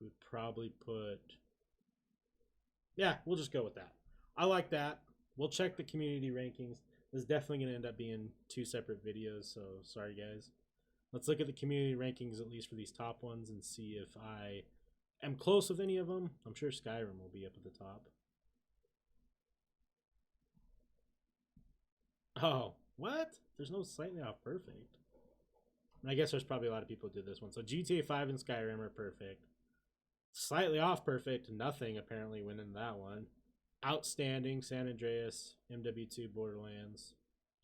we'd probably put... Yeah, we'll just go with that. I like that. We'll check the community rankings. This is definitely going to end up being 2 separate videos, so sorry, guys. Let's look at the community rankings, at least for these top ones, and see if I am close with any of them. I'm sure Skyrim will be up at the top. Oh, what? There's no slightly off perfect. I guess there's probably a lot of people who did this one. So GTA 5 and Skyrim are perfect. Slightly off perfect, nothing apparently went in that one. Outstanding, San Andreas, MW2, Borderlands.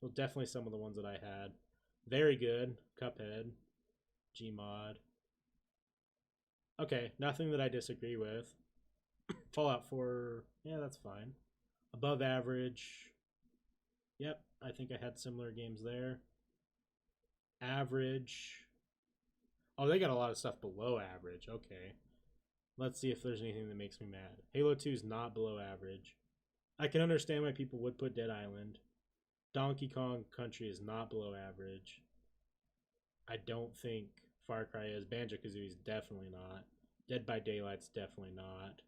Well, definitely some of the ones that I had. Very good, Cuphead, Gmod. Okay, nothing that I disagree with. Fallout 4, yeah, that's fine. Above average. Yep, I think I had similar games there. Average. Oh, they got a lot of stuff below average. Okay. Let's see if there's anything that makes me mad. Halo 2 is not below average. I can understand why people would put Dead Island. Donkey Kong Country is not below average. I don't think Far Cry is. Banjo-Kazooie is definitely not. Dead by Daylight's definitely not.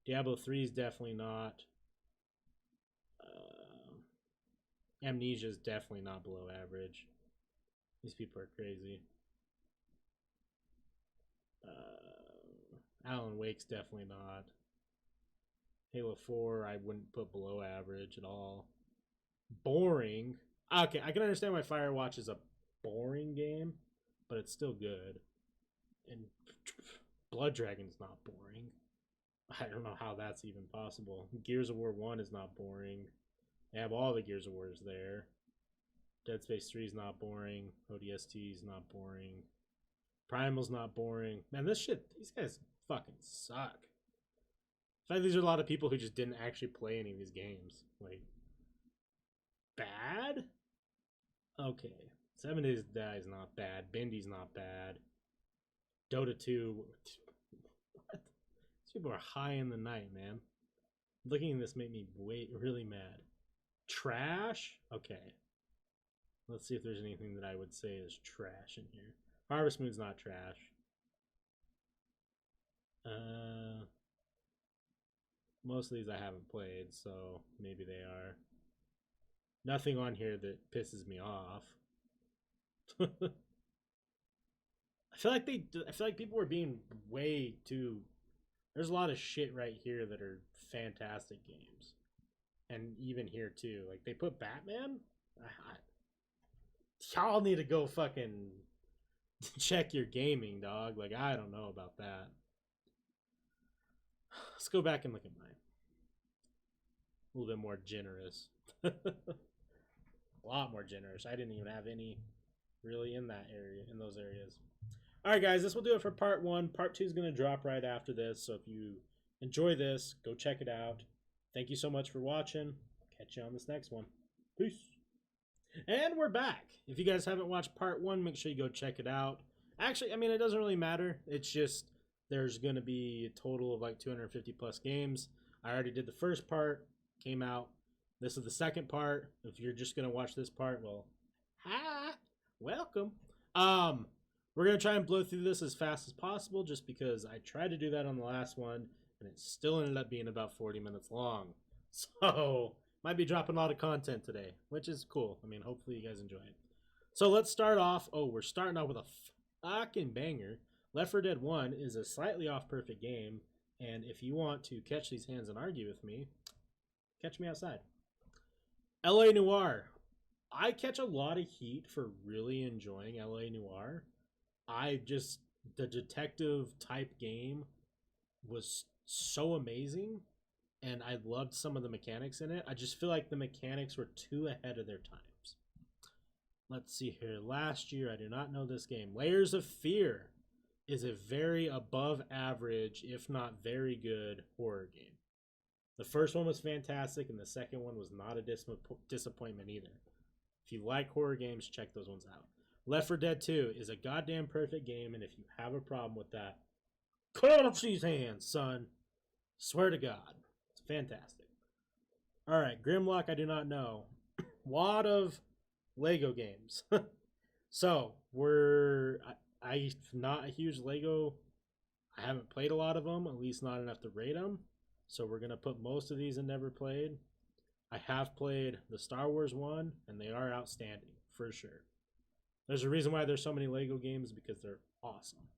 Diablo 3 is definitely not. Amnesia is definitely not below average. These people are crazy. Alan Wake's definitely not. Halo 4, I wouldn't put below average at all. Boring. Okay, I can understand why Firewatch is a boring game, but it's still good. And Blood Dragon's not boring. I don't know how that's even possible. Gears of War 1 is not boring. They have all the Gears of Wars there. Dead Space 3 is not boring. ODST is not boring. Primal's not boring. Man, these guys fucking suck. I feel like these are a lot of people who just didn't actually play any of these games. Like, bad? Okay. 7 Days to Die is not bad. Bendy's not bad. Dota 2. What? These people are high in the night, man. Looking at this made me really mad. Trash? Okay. Let's see if there's anything that I would say is trash in here. Harvest Moon's not trash. Most of these I haven't played, so maybe they are. Nothing on here that pisses me off. I feel like people were being way too. There's a lot of shit right here that are fantastic games, and even here too. Like they put Batman. Y'all need to go fucking check your gaming, dog. Like I don't know about that. Let's go back and look at mine. A little bit more generous. A lot more generous. I didn't even have any really in that area, in those areas. All right, guys, this will do it for part 1. Part 2 is going to drop right after this. So if you enjoy this, go check it out. Thank you so much for watching. Catch you on this next one. Peace. And we're back. If you guys haven't watched part 1, make sure you go check it out. Actually, I mean, it doesn't really matter. It's just there's going to be a total of like 250 plus games. I already did the first part. Came out. This is the second part. If you're just going to watch this part, well, hi, welcome. We're going to try and blow through this as fast as possible just because I tried to do that on the last one and it still ended up being about 40 minutes long. So, might be dropping a lot of content today, which is cool. I mean, hopefully you guys enjoy it. So, let's start off. Oh, we're starting off with a fucking banger. Left 4 Dead 1 is a slightly off perfect game, and if you want to catch these hands and argue with me, catch me outside. LA Noire. I catch a lot of heat for really enjoying LA Noire. The detective type game was so amazing, and I loved some of the mechanics in it. I just feel like the mechanics were too ahead of their times. Let's see here. Last year, I do not know this game. Layers of Fear is a very above average, if not very good, horror game. The first one was fantastic, and the second one was not a disappointment either. If you like horror games, check those ones out. Left 4 Dead 2 is a goddamn perfect game, and if you have a problem with that, catch these hands, son. Swear to God. It's fantastic. All right, Grimlock, I do not know. Lot of Lego games. So, I'm not a huge Lego. I haven't played a lot of them, at least not enough to rate them. So we're going to put most of these in never played. I have played the Star Wars one, and they are outstanding, for sure. There's a reason why there's so many Lego games, because they're awesome.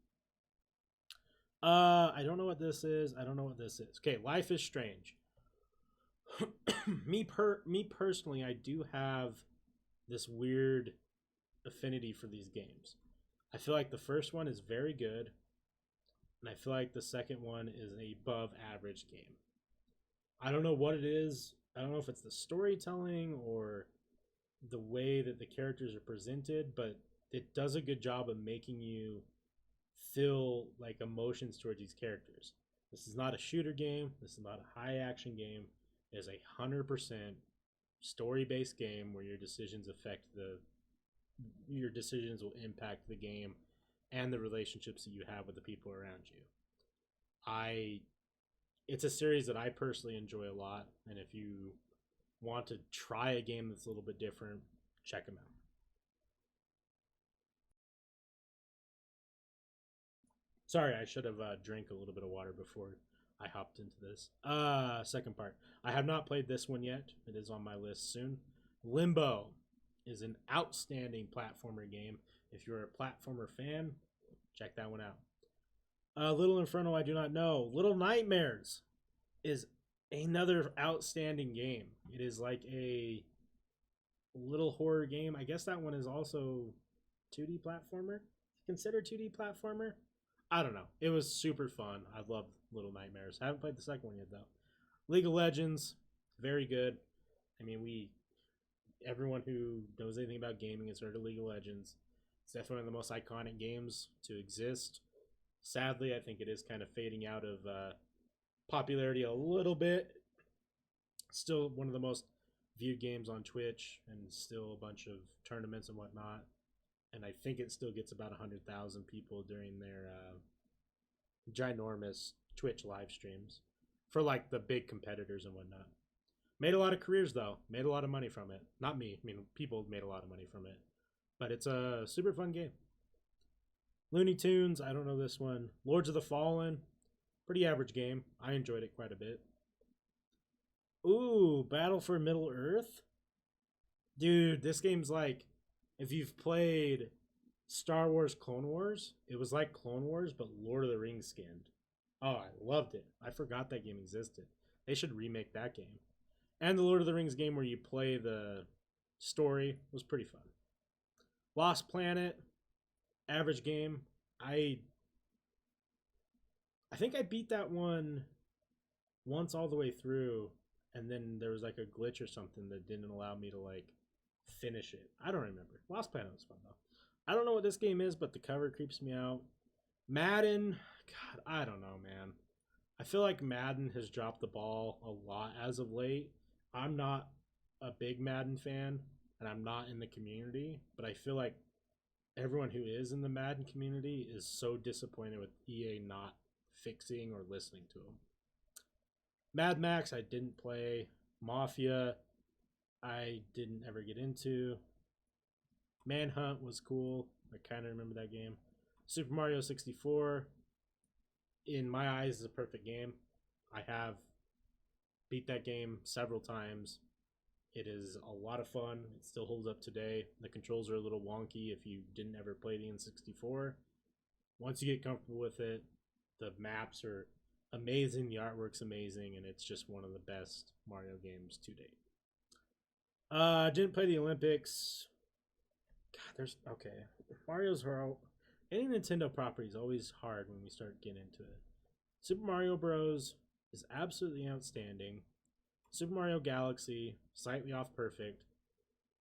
I don't know what this is. Okay, Life is Strange. me personally, I do have this weird affinity for these games. I feel like the first one is very good. and I feel like the second one is an above average game. I don't know what it is. I don't know if it's the storytelling or the way that the characters are presented, but it does a good job of making you feel like emotions towards these characters. This is not a shooter game. This is not a high action game. It is 100% story based game where your decisions will impact the game and the relationships that you have with the people around you. I It's a series that I personally enjoy a lot, and if you want to try a game that's a little bit different, check them out. Sorry, I should have drank a little bit of water before I hopped into this. Second part. I have not played this one yet. It is on my list soon. Limbo is an outstanding platformer game. If you're a platformer fan, check that one out. Little Inferno, I do not know. Little Nightmares is another outstanding game. It is like a little horror game. I guess that one is also 2D platformer. Considered 2D platformer. I don't know. It was super fun. I loved Little Nightmares. I haven't played the second one yet though. League of Legends, very good. I mean, we everyone who knows anything about gaming has heard of League of Legends. It's definitely one of the most iconic games to exist. Sadly, I think it is kind of fading out of popularity a little bit. Still one of the most viewed games on Twitch, and still a bunch of tournaments and whatnot. And I think it still gets about 100,000 people during their ginormous Twitch live streams for like the big competitors and whatnot. Made a lot of careers though. Made a lot of money from it. Not me. I mean, people made a lot of money from it. But it's a super fun game. Looney Tunes. I don't know this one. Lords of the Fallen. Pretty average game. I enjoyed it quite a bit. Ooh, Battle for Middle Earth. Dude, this game's like if you've played Star Wars Clone Wars, it was like Clone Wars, but Lord of the Rings skinned. Oh, I loved it. I forgot that game existed. They should remake that game. And the Lord of the Rings game where you play the story was pretty fun. Lost Planet, average game. I I think I beat that one once all the way through, and then there was like a glitch or something that didn't allow me to like finish it. I don't remember. Lost Planet was fun though. I don't know what this game is, but the cover creeps me out. Madden, God, I don't know, man. I feel like Madden has dropped the ball a lot as of late. I'm not a big Madden fan, and I'm not in the community, but I feel like everyone who is in the Madden community is so disappointed with EA not fixing or listening to them. Mad Max, I didn't play. Mafia, I didn't ever get into. Manhunt was cool. I kind of remember that game. Super Mario 64, in my eyes, is a perfect game. I have beat that game several times. It is a lot of fun. It still holds up today. The controls are a little wonky if you didn't ever play the N64. Once you get comfortable with it, the maps are amazing, the artwork's amazing, and it's just one of the best Mario games to date. Didn't play the Olympics. God, there's okay. Mario's are any Nintendo property is always hard when we start getting into it. Super Mario Bros. Is absolutely outstanding. Super Mario Galaxy, slightly off perfect.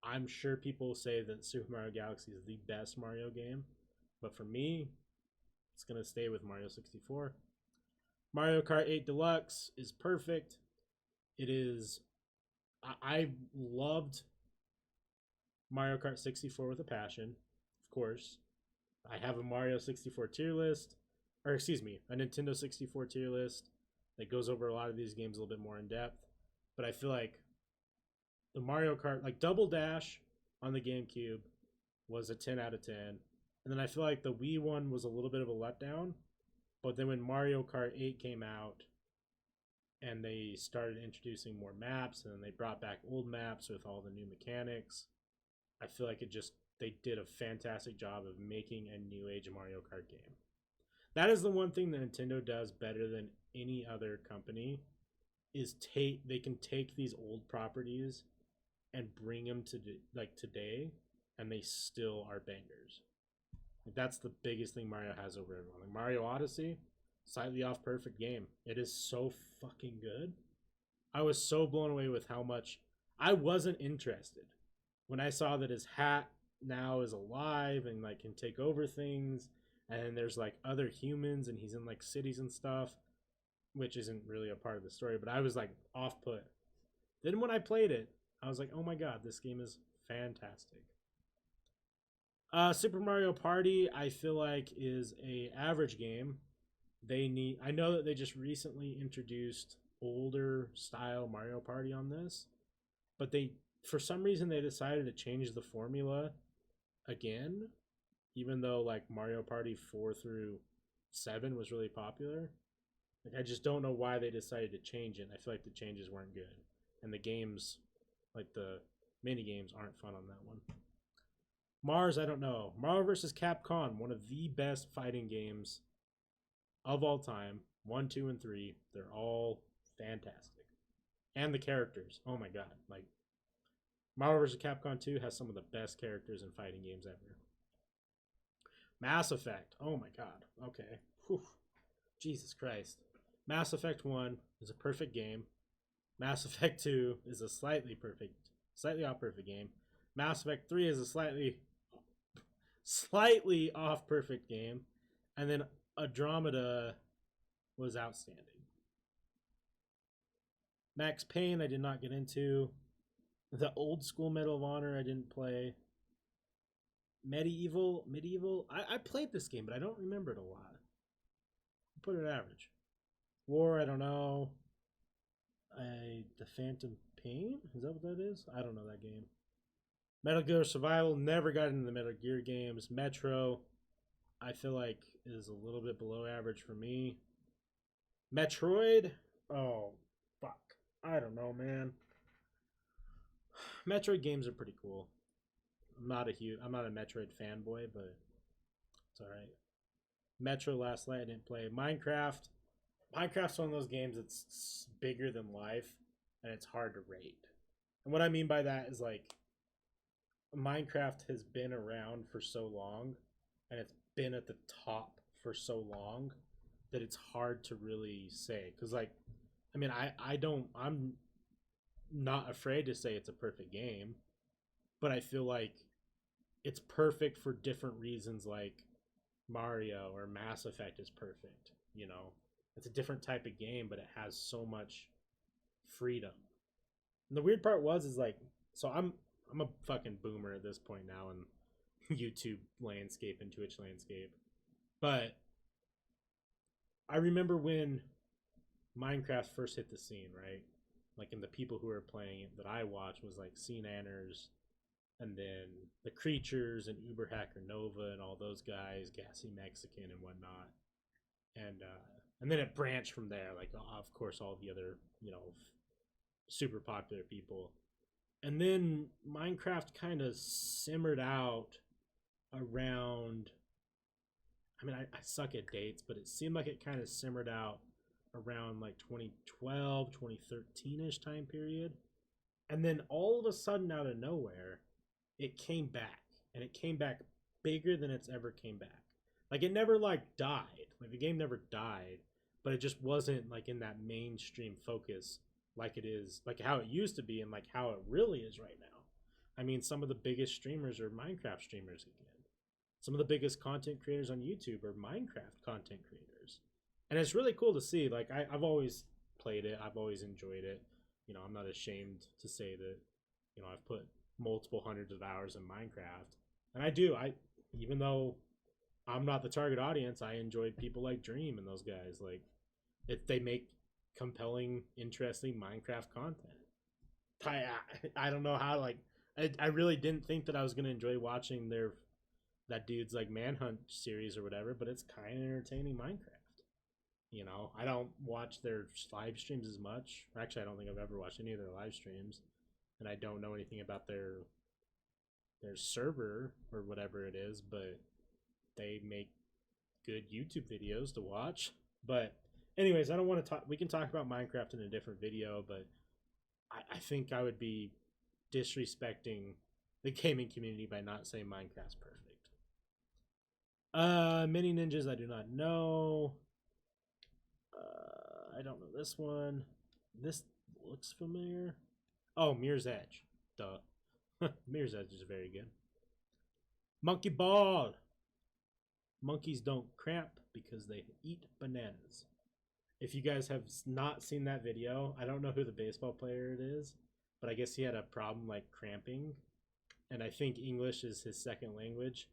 I'm sure people say that Super Mario Galaxy is the best Mario game, but for me, it's going to stay with Mario 64. Mario Kart 8 Deluxe is perfect. It is. I loved Mario Kart 64 with a passion, of course. I have a Mario 64 tier list, or excuse me, a Nintendo 64 tier list that goes over a lot of these games a little bit more in depth. But I feel like the Mario Kart, like Double Dash on the GameCube, was a 10 out of 10. And then I feel like the Wii one was a little bit of a letdown. But then when Mario Kart 8 came out and they started introducing more maps and then they brought back old maps with all the new mechanics, I feel like they did a fantastic job of making a new age Mario Kart game. That is the one thing that Nintendo does better than any other company is they can take these old properties and bring them to like today, and they still are bangers. Like, that's the biggest thing Mario has over everyone. Like Mario Odyssey, slightly off perfect game. It is so fucking good. I was so blown away with how much I wasn't interested when I saw that his hat now is alive and like can take over things, and there's like other humans and he's in like cities and stuff, which isn't really a part of the story, but I was like off put. Then when I played it, I was like, oh my god, this game is fantastic. Super Mario Party, I feel like is a average game. They need. I know that they just recently introduced older style Mario Party on this, but they for some reason they decided to change the formula again, even though like Mario Party 4 through 7 was really popular. Like I just don't know why they decided to change it. I feel like the changes weren't good, and the games, like the mini games, aren't fun on that one. Mars, I don't know. Marvel vs. Capcom, one of the best fighting games of all time. 1, 2, and 3. They're all fantastic. And the characters. Oh my god. Like Marvel vs. Capcom 2 has some of the best characters in fighting games ever. Mass Effect. Oh my god. Okay. Whew. Jesus Christ. Mass Effect 1 is a perfect game. Mass Effect 2 is a slightly off perfect game. Mass Effect 3 is a slightly off perfect game. And then Andromeda was outstanding. Max Payne I did not get into. The old school Medal of Honor I didn't play. Medieval. I played this game, but I don't remember it a lot. Put it average. War, I don't know. The Phantom Pain? Is that what that is? I don't know that game. Metal Gear Survival, never got into the Metal Gear games. Metro, I feel like is a little bit below average for me. Metroid, oh fuck, I don't know, man. Metroid games are pretty cool. I'm not a Metroid fanboy, but it's all right. Metro Last Light I didn't play. Minecraft's one of those games that's bigger than life, and it's hard to rate. And what I mean by that is like Minecraft has been around for so long, and it's been at the top for so long that it's hard to really say. Because like, I mean, I'm not afraid to say it's a perfect game, but I feel like it's perfect for different reasons. Like Mario or Mass Effect is perfect. You know, it's a different type of game, but it has so much freedom. And the weird part is like, so I'm a fucking boomer at this point now in YouTube landscape and Twitch landscape. But I remember when Minecraft first hit the scene, right? Like, and the people who were playing it that I watched was like Nanners, and then the Creatures and Uber Hacker Nova and all those guys, Gassy Mexican and whatnot. And then it branched from there. Like, of course, all the other super popular people. And then Minecraft kind of simmered out around. I mean, I suck at dates, but it seemed like it kind of simmered out around like 2012, 2013-ish time period. And then all of a sudden, out of nowhere, it came back. And it came back bigger than it's ever came back. Like, it never, like, died. Like, the game never died. But it just wasn't, like, in that mainstream focus like it is, like how it used to be and like how it really is right now. I mean, some of the biggest streamers are Minecraft streamers again. Some of the biggest content creators on YouTube are Minecraft content creators. And it's really cool to see. Like, I've always played it. I've always enjoyed it. You know, I'm not ashamed to say that, I've put multiple hundreds of hours in Minecraft. And I do. Even though I'm not the target audience, I enjoyed people like Dream and those guys. Like, if they make compelling, interesting Minecraft content. I don't know how, like, I really didn't think that I was going to enjoy watching that dude's like Manhunt series or whatever, but it's kind of entertaining Minecraft. I don't watch their live streams as much. Actually, I don't think I've ever watched any of their live streams, and I don't know anything about their server or whatever it is, but they make good YouTube videos to watch. But anyways, I don't want to talk. We can talk about Minecraft in a different video, but I think I would be disrespecting the gaming community by not saying Minecraft's perfect. Mini Ninjas, I do not know. I don't know this one. This looks familiar. Oh, Mirror's Edge. Duh. Mirror's Edge is very good. Monkey Ball. Monkeys don't cramp because they eat bananas. If you guys have not seen that video, I don't know who the baseball player it is, but I guess he had a problem like cramping. And I think English is his second language.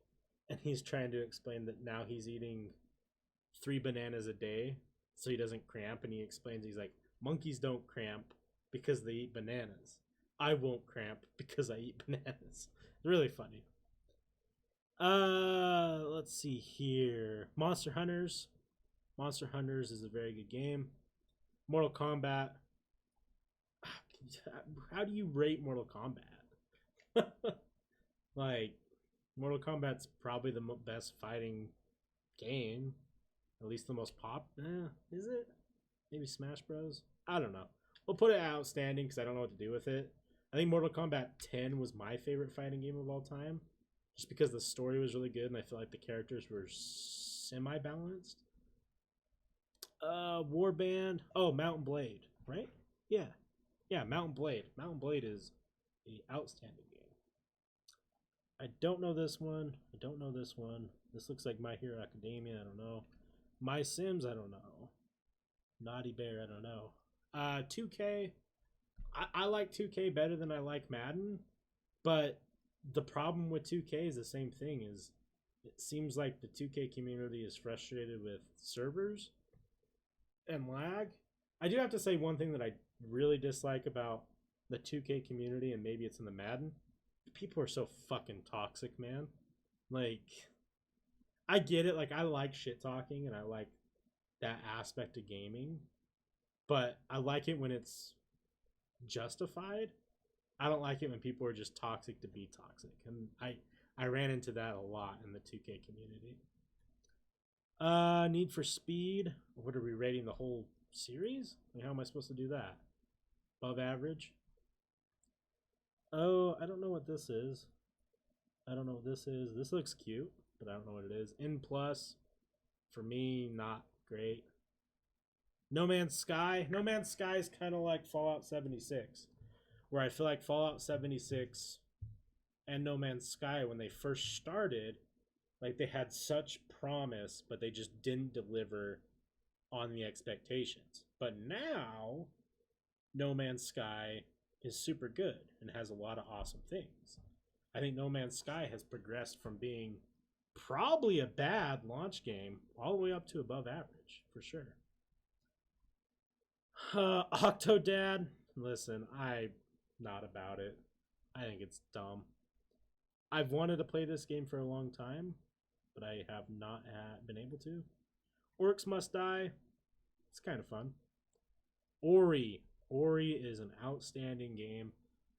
And he's trying to explain that now he's eating 3 bananas a day so he doesn't cramp. And he explains, he's like, monkeys don't cramp because they eat bananas. I won't cramp because I eat bananas. Really funny. Let's see here. Monster Hunters. Monster Hunters is a very good game. Mortal Kombat. How do you rate Mortal Kombat? Like, Mortal Kombat's probably the best fighting game. At least the most pop. Is it? Maybe Smash Bros? I don't know. We'll put it outstanding because I don't know what to do with it. I think Mortal Kombat 10 was my favorite fighting game of all time. Just because the story was really good and I feel like the characters were semi-balanced. Warband. Oh, Mountain Blade, right? Yeah. Yeah, Mountain Blade. Mountain Blade is an outstanding game. I don't know this one. I don't know this one. This looks like My Hero Academia. I don't know. My Sims. I don't know. Naughty Bear. I don't know. 2K. I like 2K better than I like Madden, but the problem with 2K is the same thing. Is it seems like the 2K community is frustrated with servers and lag. I do have to say one thing that I really dislike about the 2K community, and maybe it's in the Madden. People are so fucking toxic, man. Like, I get it. Like, I like shit talking and I like that aspect of gaming, but I like it when it's justified. I don't like it when people are just toxic to be toxic, and I ran into that a lot in the 2K community. Need for Speed. What are we rating the whole series? Like, how am I supposed to do that? Above average. Oh, I don't know what this is. I don't know what this is. This looks cute, but I don't know what it is. N plus, for me, not great. No Man's Sky. No Man's Sky is kind of like Fallout 76, where I feel like Fallout 76 and No Man's Sky, when they first started, like, they had such promise, but they just didn't deliver on the expectations. But now, No Man's Sky is super good and has a lot of awesome things. I think No Man's Sky has progressed from being probably a bad launch game all the way up to above average, for sure. Octodad. Listen, I'm not about it. I think it's dumb. I've wanted to play this game for a long time, but I have not been able to. Orcs Must Die. It's kind of fun. Ori. Ori is an outstanding game.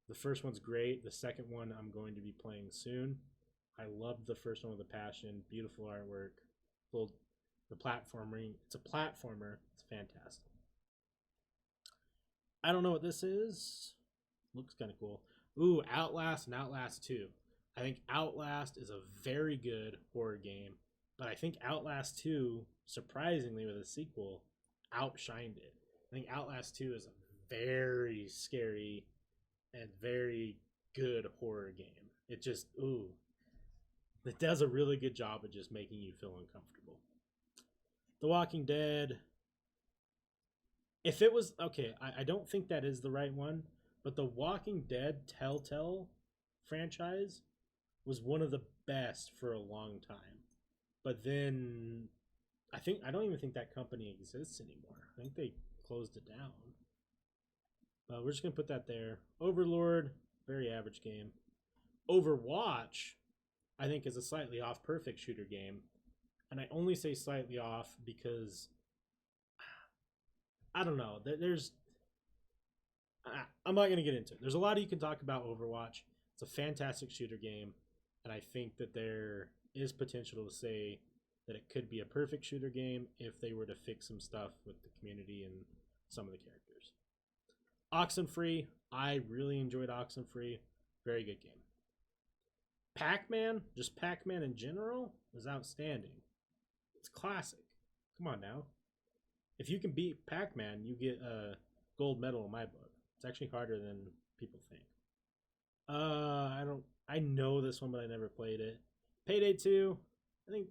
The first one's great. The second one I'm going to be playing soon. I loved the first one with a passion. Beautiful artwork. The platforming. It's a platformer. It's fantastic. I don't know what this is. Looks kind of cool. Ooh, Outlast and Outlast 2. I think Outlast is a very good horror game, but I think Outlast 2, surprisingly with a sequel, outshined it. I think Outlast 2 is a very scary and very good horror game. It just, it does a really good job of just making you feel uncomfortable. The Walking Dead. If it was, okay, I don't think that is the right one, but the Walking Dead Telltale franchise was one of the best for a long time. But then I don't even think that company exists anymore. I think they closed it down. We're just going to put that there. Overlord, very average game. Overwatch, I think, is a slightly off perfect shooter game. And I only say slightly off because I don't know. I'm not going to get into it. There's a lot you can talk about Overwatch. It's a fantastic shooter game. And I think that there is potential to say that it could be a perfect shooter game if they were to fix some stuff with the community and some of the characters. Oxenfree, I really enjoyed Oxenfree. Very good game. Pac-Man, just Pac-Man in general, is outstanding. It's classic. Come on now. If you can beat Pac-Man, you get a gold medal in my book. It's actually harder than people think. I don't. I know this one, but I never played it. Payday 2. I think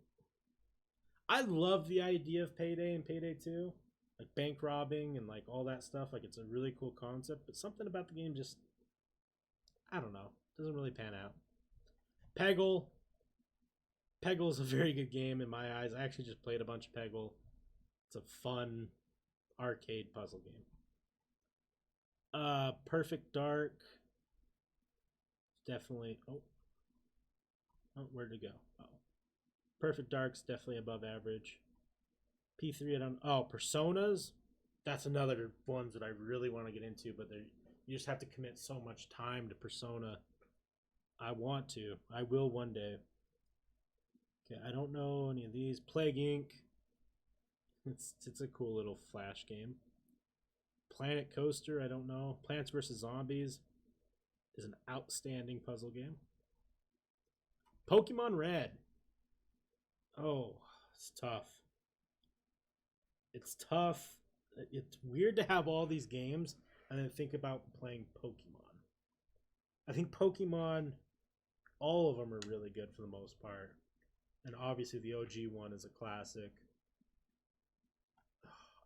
I love the idea of Payday and Payday 2, like bank robbing and like all that stuff. Like it's a really cool concept, but something about the game just I don't know doesn't really pan out. Peggle. Peggle is a very good game in my eyes. I actually just played a bunch of Peggle. It's a fun arcade puzzle game. Perfect Dark. Definitely. Oh, where'd it go? Oh, Perfect Dark's definitely above average. P3, I don't. Oh, Personas. That's another ones that I really want to get into, but you just have to commit so much time to Persona. I want to. I will one day. Okay, I don't know any of these. Plague Inc. It's a cool little flash game. Planet Coaster. I don't know. Plants vs Zombies is an outstanding puzzle game. Pokemon Red. Oh, it's tough. It's tough. It's weird to have all these games and then think about playing Pokemon. I think Pokemon, all of them are really good for the most part. And obviously the OG one is a classic.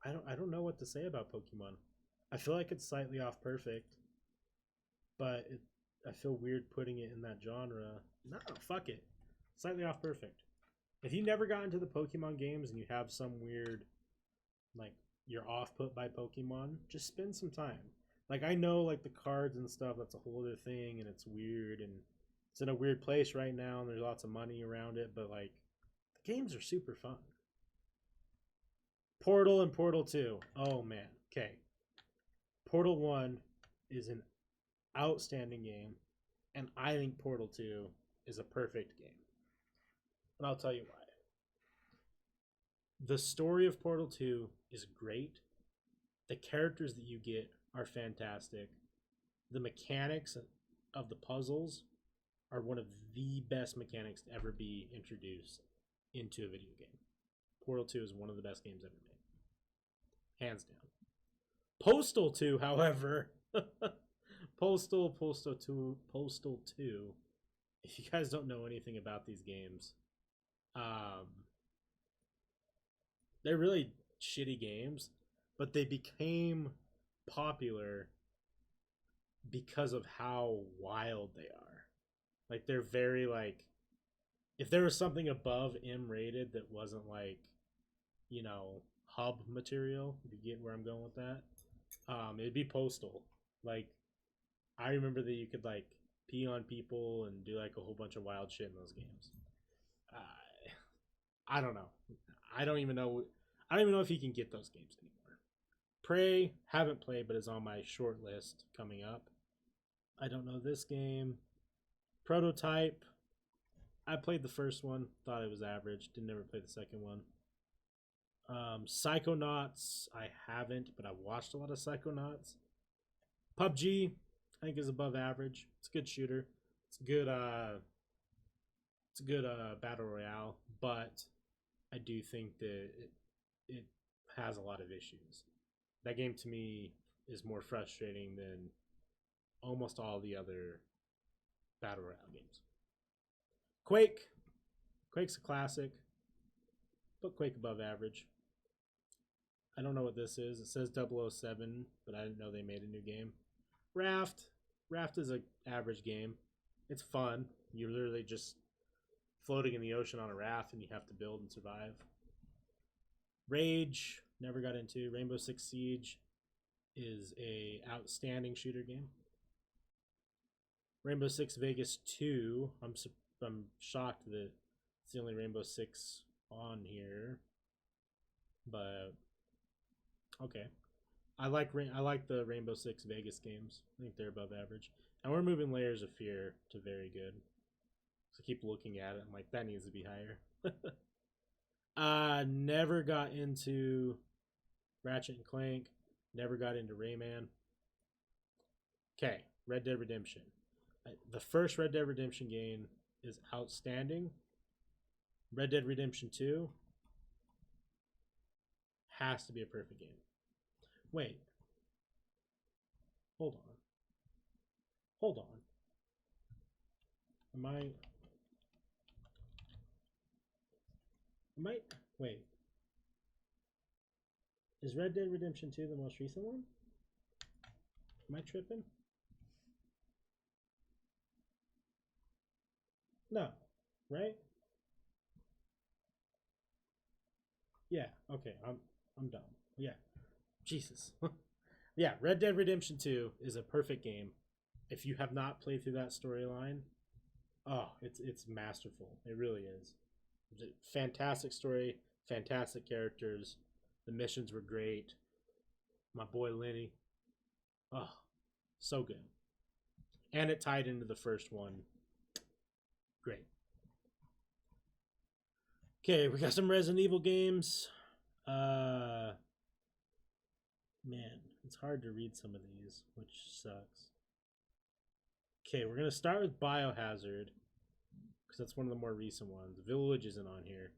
I don't know what to say about Pokemon. I feel like it's slightly off perfect, but I feel weird putting it in that genre. No, fuck it. Slightly off perfect. If you never got into the Pokemon games and you have some weird, like, you're off put by Pokemon, just spend some time. Like, I know, like, the cards and stuff, that's a whole other thing, and it's weird, and it's in a weird place right now, and there's lots of money around it, but, like, the games are super fun. Portal and Portal 2. Oh, man. Okay. Portal 1 is an outstanding game, and I think Portal 2 is a perfect game. And I'll tell you why. The story of Portal 2 is great. The characters that you get are fantastic. The mechanics of the puzzles are one of the best mechanics to ever be introduced into a video game. Portal 2 is one of the best games ever made. Hands down. Postal 2, however, Postal 2. If you guys don't know anything about these games, they're really shitty games, but they became popular because of how wild they are. Like they're very like if there was something above M rated that wasn't like, you know, hub material, if you get where I'm going with that, it'd be Postal. Like I remember that you could like pee on people and do like a whole bunch of wild shit in those games. I don't know. I don't even know. I don't even know if you can get those games anymore. Prey, haven't played, but is on my short list coming up. I don't know this game. Prototype, I played the first one, thought it was average. Didn't ever play the second one. Psychonauts, I haven't, but I watched a lot of Psychonauts. PUBG, I think is above average. It's a good shooter. It's a good battle royale, but I do think that it has a lot of issues. That game to me is more frustrating than almost all the other battle royale games. Quake's a classic, but Quake above average. I don't know what this is. It says 007, but I didn't know they made a new game. Raft is an average game. It's fun. You're literally just floating in the ocean on a raft and you have to build and survive. Rage, never got into. Rainbow Six Siege is a outstanding shooter game. Rainbow Six Vegas 2, I'm shocked that it's the only Rainbow Six on here, but okay. I like the Rainbow Six Vegas games. I think they're above average. And we're moving Layers of Fear to very good. So I keep looking at it. I'm like, that needs to be higher. Never got into Ratchet and Clank. Never got into Rayman. Okay, Red Dead Redemption. The first Red Dead Redemption game is outstanding. Red Dead Redemption 2 Has to be a perfect game. Wait. Hold on. Hold on. Am I... Wait. Is Red Dead Redemption 2 the most recent one? Am I tripping? No. Right? Yeah. Okay. I'm dumb. Yeah. Jesus. Yeah, Red Dead Redemption 2 is a perfect game. If you have not played through that storyline, oh, it's masterful. It really is. It's a fantastic story, fantastic characters. The missions were great. My boy Lenny. Oh, so good. And it tied into the first one. Great. Okay, we got some Resident Evil games. Uh Man, it's hard to read some of these, which sucks. Okay, we're gonna start with Biohazard because that's one of the more recent ones. Village isn't on here.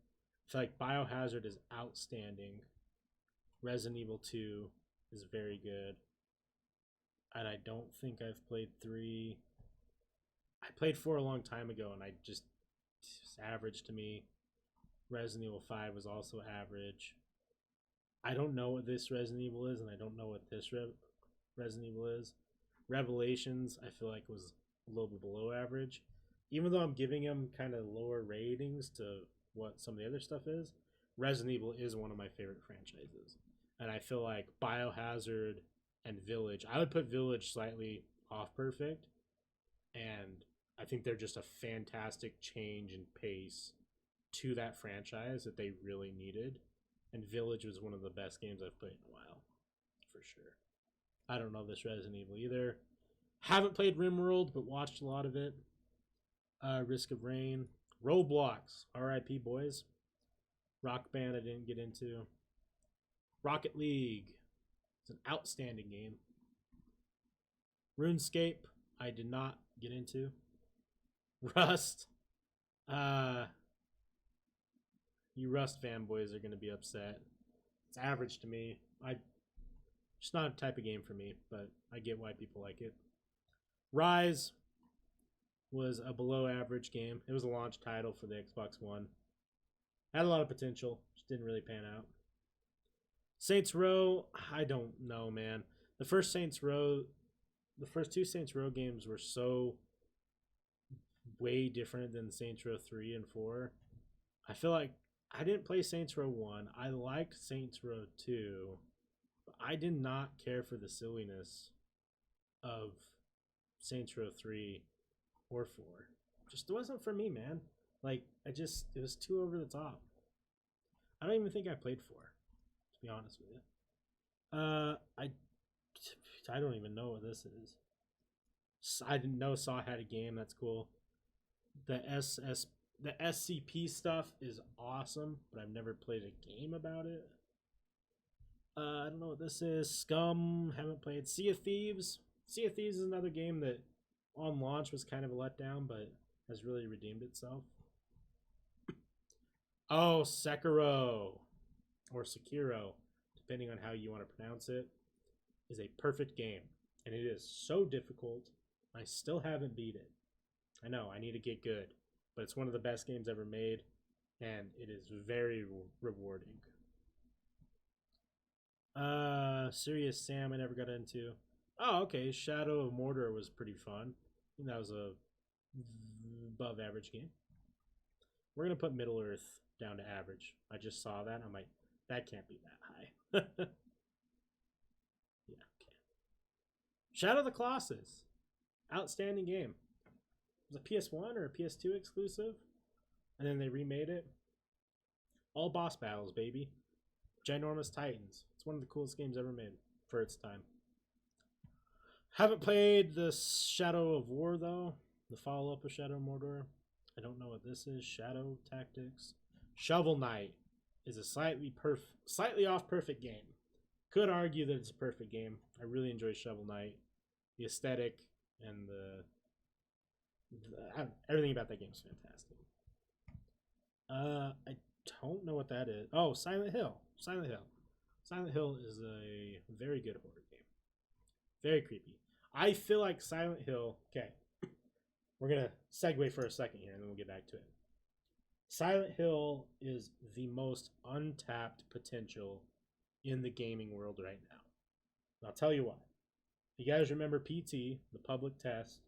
I feel like Biohazard is outstanding. Resident Evil 2 is very good. And I don't think I've played 3. I played 4 a long time ago and it's average to me. Resident Evil 5 was also average. I don't know what this Resident Evil is, and I don't know what this Resident Evil is. Revelations, I feel like was a little bit below average. Even though I'm giving them kind of lower ratings to what some of the other stuff is, Resident Evil is one of my favorite franchises. And I feel like Biohazard and Village, I would put Village slightly off perfect. And I think they're just a fantastic change in pace to that franchise that they really needed. And Village was one of the best games I've played in a while, for sure. I don't know this Resident Evil either. Haven't played RimWorld, but watched a lot of it. Risk of Rain. Roblox. R.I.P. boys. Rock Band I didn't get into. Rocket League. It's an outstanding game. RuneScape I did not get into. Rust. You Rust fanboys are going to be upset. It's average to me. It's not a type of game for me, but I get why people like it. Rise was a below average game. It was a launch title for the Xbox One. Had a lot of potential, just didn't really pan out. Saints Row, I don't know, man. The first two Saints Row games were so way different than Saints Row 3 and 4. I feel like I didn't play Saints Row 1. I liked Saints Row 2. But I did not care for the silliness of Saints Row 3 or 4. Just wasn't for me, man. Like, it was too over the top. I don't even think I played 4, to be honest with you. I don't even know what this is. I didn't know Saw had a game. That's cool. The SCP stuff is awesome, but I've never played a game about it. I don't know what this is. Scum, haven't played. Sea of Thieves. Sea of Thieves is another game that on launch was kind of a letdown, but has really redeemed itself. Oh, Sekiro, or Sekiro, depending on how you want to pronounce it, is a perfect game. And it is so difficult. I still haven't beat it. I know, I need to get good. But it's one of the best games ever made, and it is very rewarding. Serious Sam I never got into. Oh, okay, Shadow of Mordor was pretty fun. I think that was a above average game. We're gonna put Middle Earth down to average. I just saw that. I'm like, that can't be that high. Yeah, okay. Shadow of the Colossus. Outstanding game. It was a PS1 or a PS2 exclusive. And then they remade it. All boss battles, baby. Ginormous Titans. It's one of the coolest games ever made for its time. Haven't played the Shadow of War, though. The follow-up of Shadow of Mordor. I don't know what this is. Shadow Tactics. Shovel Knight is a slightly off perfect game. Could argue that it's a perfect game. I really enjoy Shovel Knight. The aesthetic and everything about that game is fantastic. I don't know what that is. Oh, Silent Hill. Silent Hill. Silent Hill is a very good horror game. Very creepy. I feel like Silent Hill. Okay, we're gonna segue for a second here, and then we'll get back to it. Silent Hill is the most untapped potential in the gaming world right now. And I'll tell you why. You guys remember PT, the public test?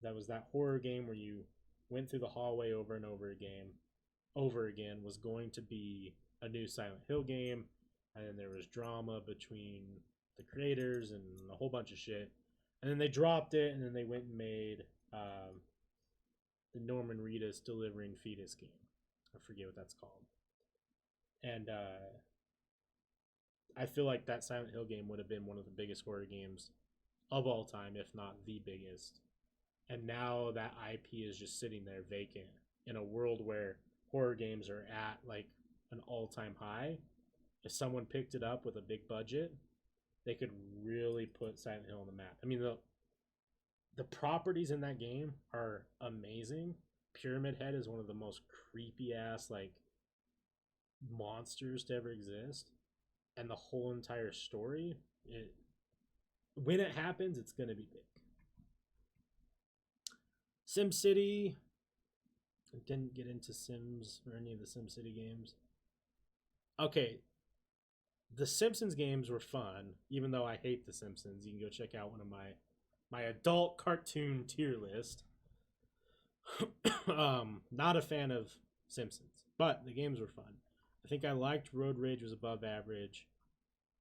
That was that horror game where you went through the hallway over and over again, was going to be a new Silent Hill game, and then there was drama between the creators and a whole bunch of shit. And then they dropped it, and then they went and made the Norman Reedus delivering fetus game. I forget what that's called. And I feel like that Silent Hill game would have been one of the biggest horror games of all time, if not the biggest. And now that IP is just sitting there vacant in a world where horror games are at like an all-time high. If someone picked it up with a big budget, they could really put Silent Hill on the map. I mean, the properties in that game are amazing. Pyramid Head is one of the most creepy ass like monsters to ever exist, and the whole entire story, when it happens, it's gonna be big. SimCity, I didn't get into Sims or any of the SimCity games. Okay, the Simpsons games were fun, even though I hate the Simpsons. You can go check out one of my adult cartoon tier list. Not a fan of Simpsons, but the games were fun. I think I liked Road Rage was above average,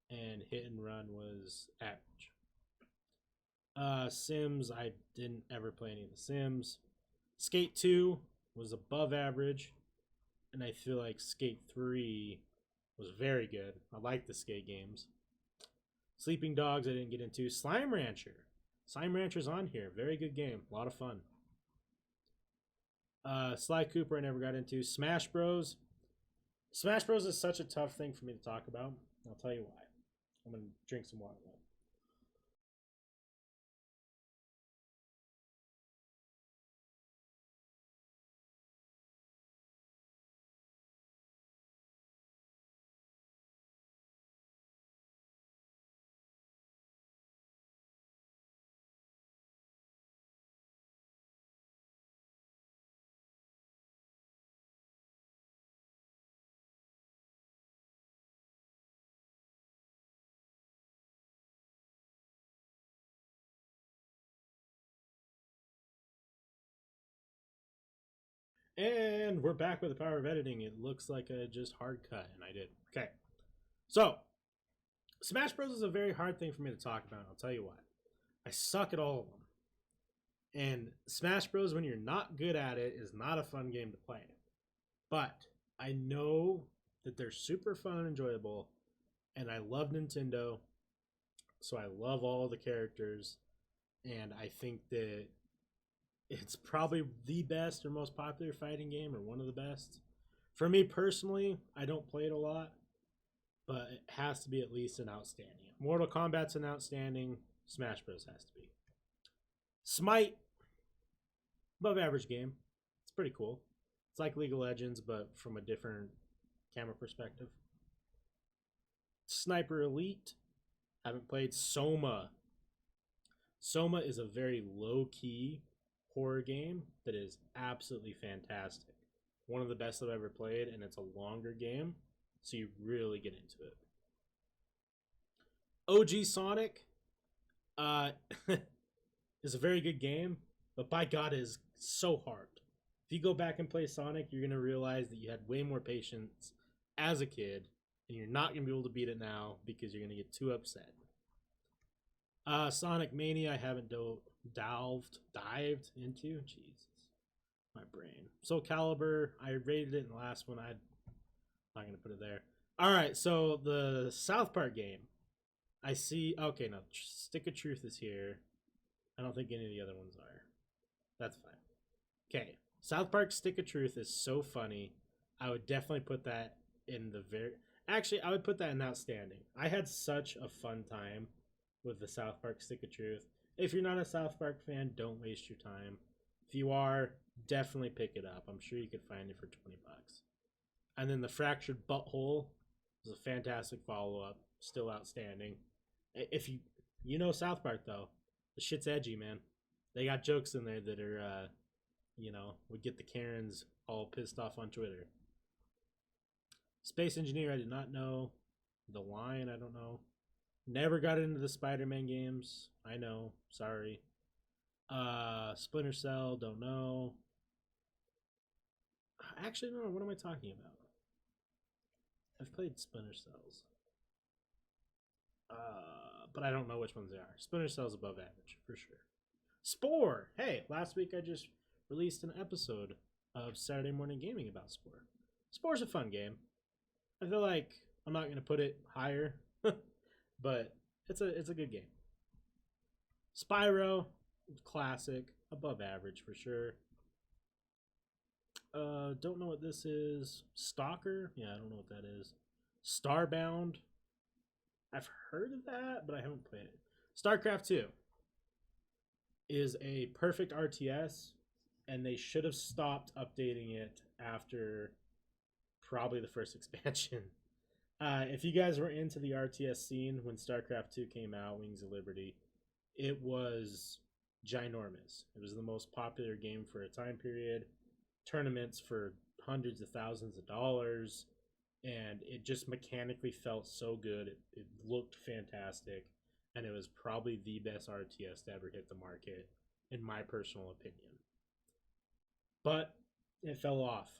and Hit and Run was average. Sims, I didn't ever play any of the Sims. Skate 2 was above average, and I feel like Skate 3 was very good. I like the skate games. Sleeping Dogs, I didn't get into. Slime Rancher. Slime Rancher's on here. Very good game. A lot of fun. Sly Cooper, I never got into. Smash Bros. Smash Bros is such a tough thing for me to talk about. I'll tell you why. I'm going to drink some water though. And we're back with the power of editing. It looks like I just hard cut, and I did. Okay. So, Smash Bros. Is a very hard thing for me to talk about, and I'll tell you why. I suck at all of them. And Smash Bros., when you're not good at it, is not a fun game to play. But I know that they're super fun and enjoyable, and I love Nintendo, so I love all the characters, and I think that it's probably the best or most popular fighting game, or one of the best. For me personally, I don't play it a lot, but it has to be at least an outstanding. Mortal Kombat's an outstanding. Smash Bros. Has to be. Smite, above average game. It's pretty cool. It's like League of Legends, but from a different camera perspective. Sniper Elite. Haven't played Soma. Soma is a very low-key horror game that is absolutely fantastic. One of the best I've ever played, and it's a longer game, so you really get into it. OG Sonic is a very good game, but by God, it is so hard. If you go back and play Sonic, you're going to realize that you had way more patience as a kid, and you're not going to be able to beat it now because you're going to get too upset. Sonic Mania, I haven't dived into. Jesus, my brain. Soul Calibur, I rated it in the last one. I'm not going to put it there. All right, so the South Park game. I see. Okay, no, Stick of Truth is here. I don't think any of the other ones are. That's fine. Okay, South Park Stick of Truth is so funny. I would definitely put that in the very. Actually, I would put that in outstanding. I had such a fun time with the South Park Stick of Truth. If you're not a South Park fan, don't waste your time. If you are, definitely pick it up. I'm sure you could find it for $20. And then the Fractured Butthole It was a fantastic follow up, still outstanding. If you know South Park though, the shit's edgy, man. They got jokes in there that are would get the Karens all pissed off on Twitter. Space Engineer, I did not know. The Line, I don't know. Never got into the Spider-Man games. I know. Sorry. Splinter Cell, don't know. Actually, no. What am I talking about? I've played Splinter Cells. But I don't know which ones they are. Splinter Cell's above average, for sure. Spore! Hey, last week I just released an episode of Saturday Morning Gaming about Spore. Spore's a fun game. I feel like I'm not going to put it higher, but it's a good game. Spyro, classic, above average for sure. Don't know what this is. Stalker? Yeah, I don't know what that is. Starbound? I've heard of that, but I haven't played it. StarCraft 2 is a perfect RTS, and they should have stopped updating it after probably the first expansion. If you guys were into the RTS scene when StarCraft 2 came out, Wings of Liberty, it was ginormous. It was the most popular game for a time period. Tournaments for hundreds of thousands of dollars, and it just mechanically felt so good. It looked fantastic, and it was probably the best RTS to ever hit the market, in my personal opinion. But it fell off.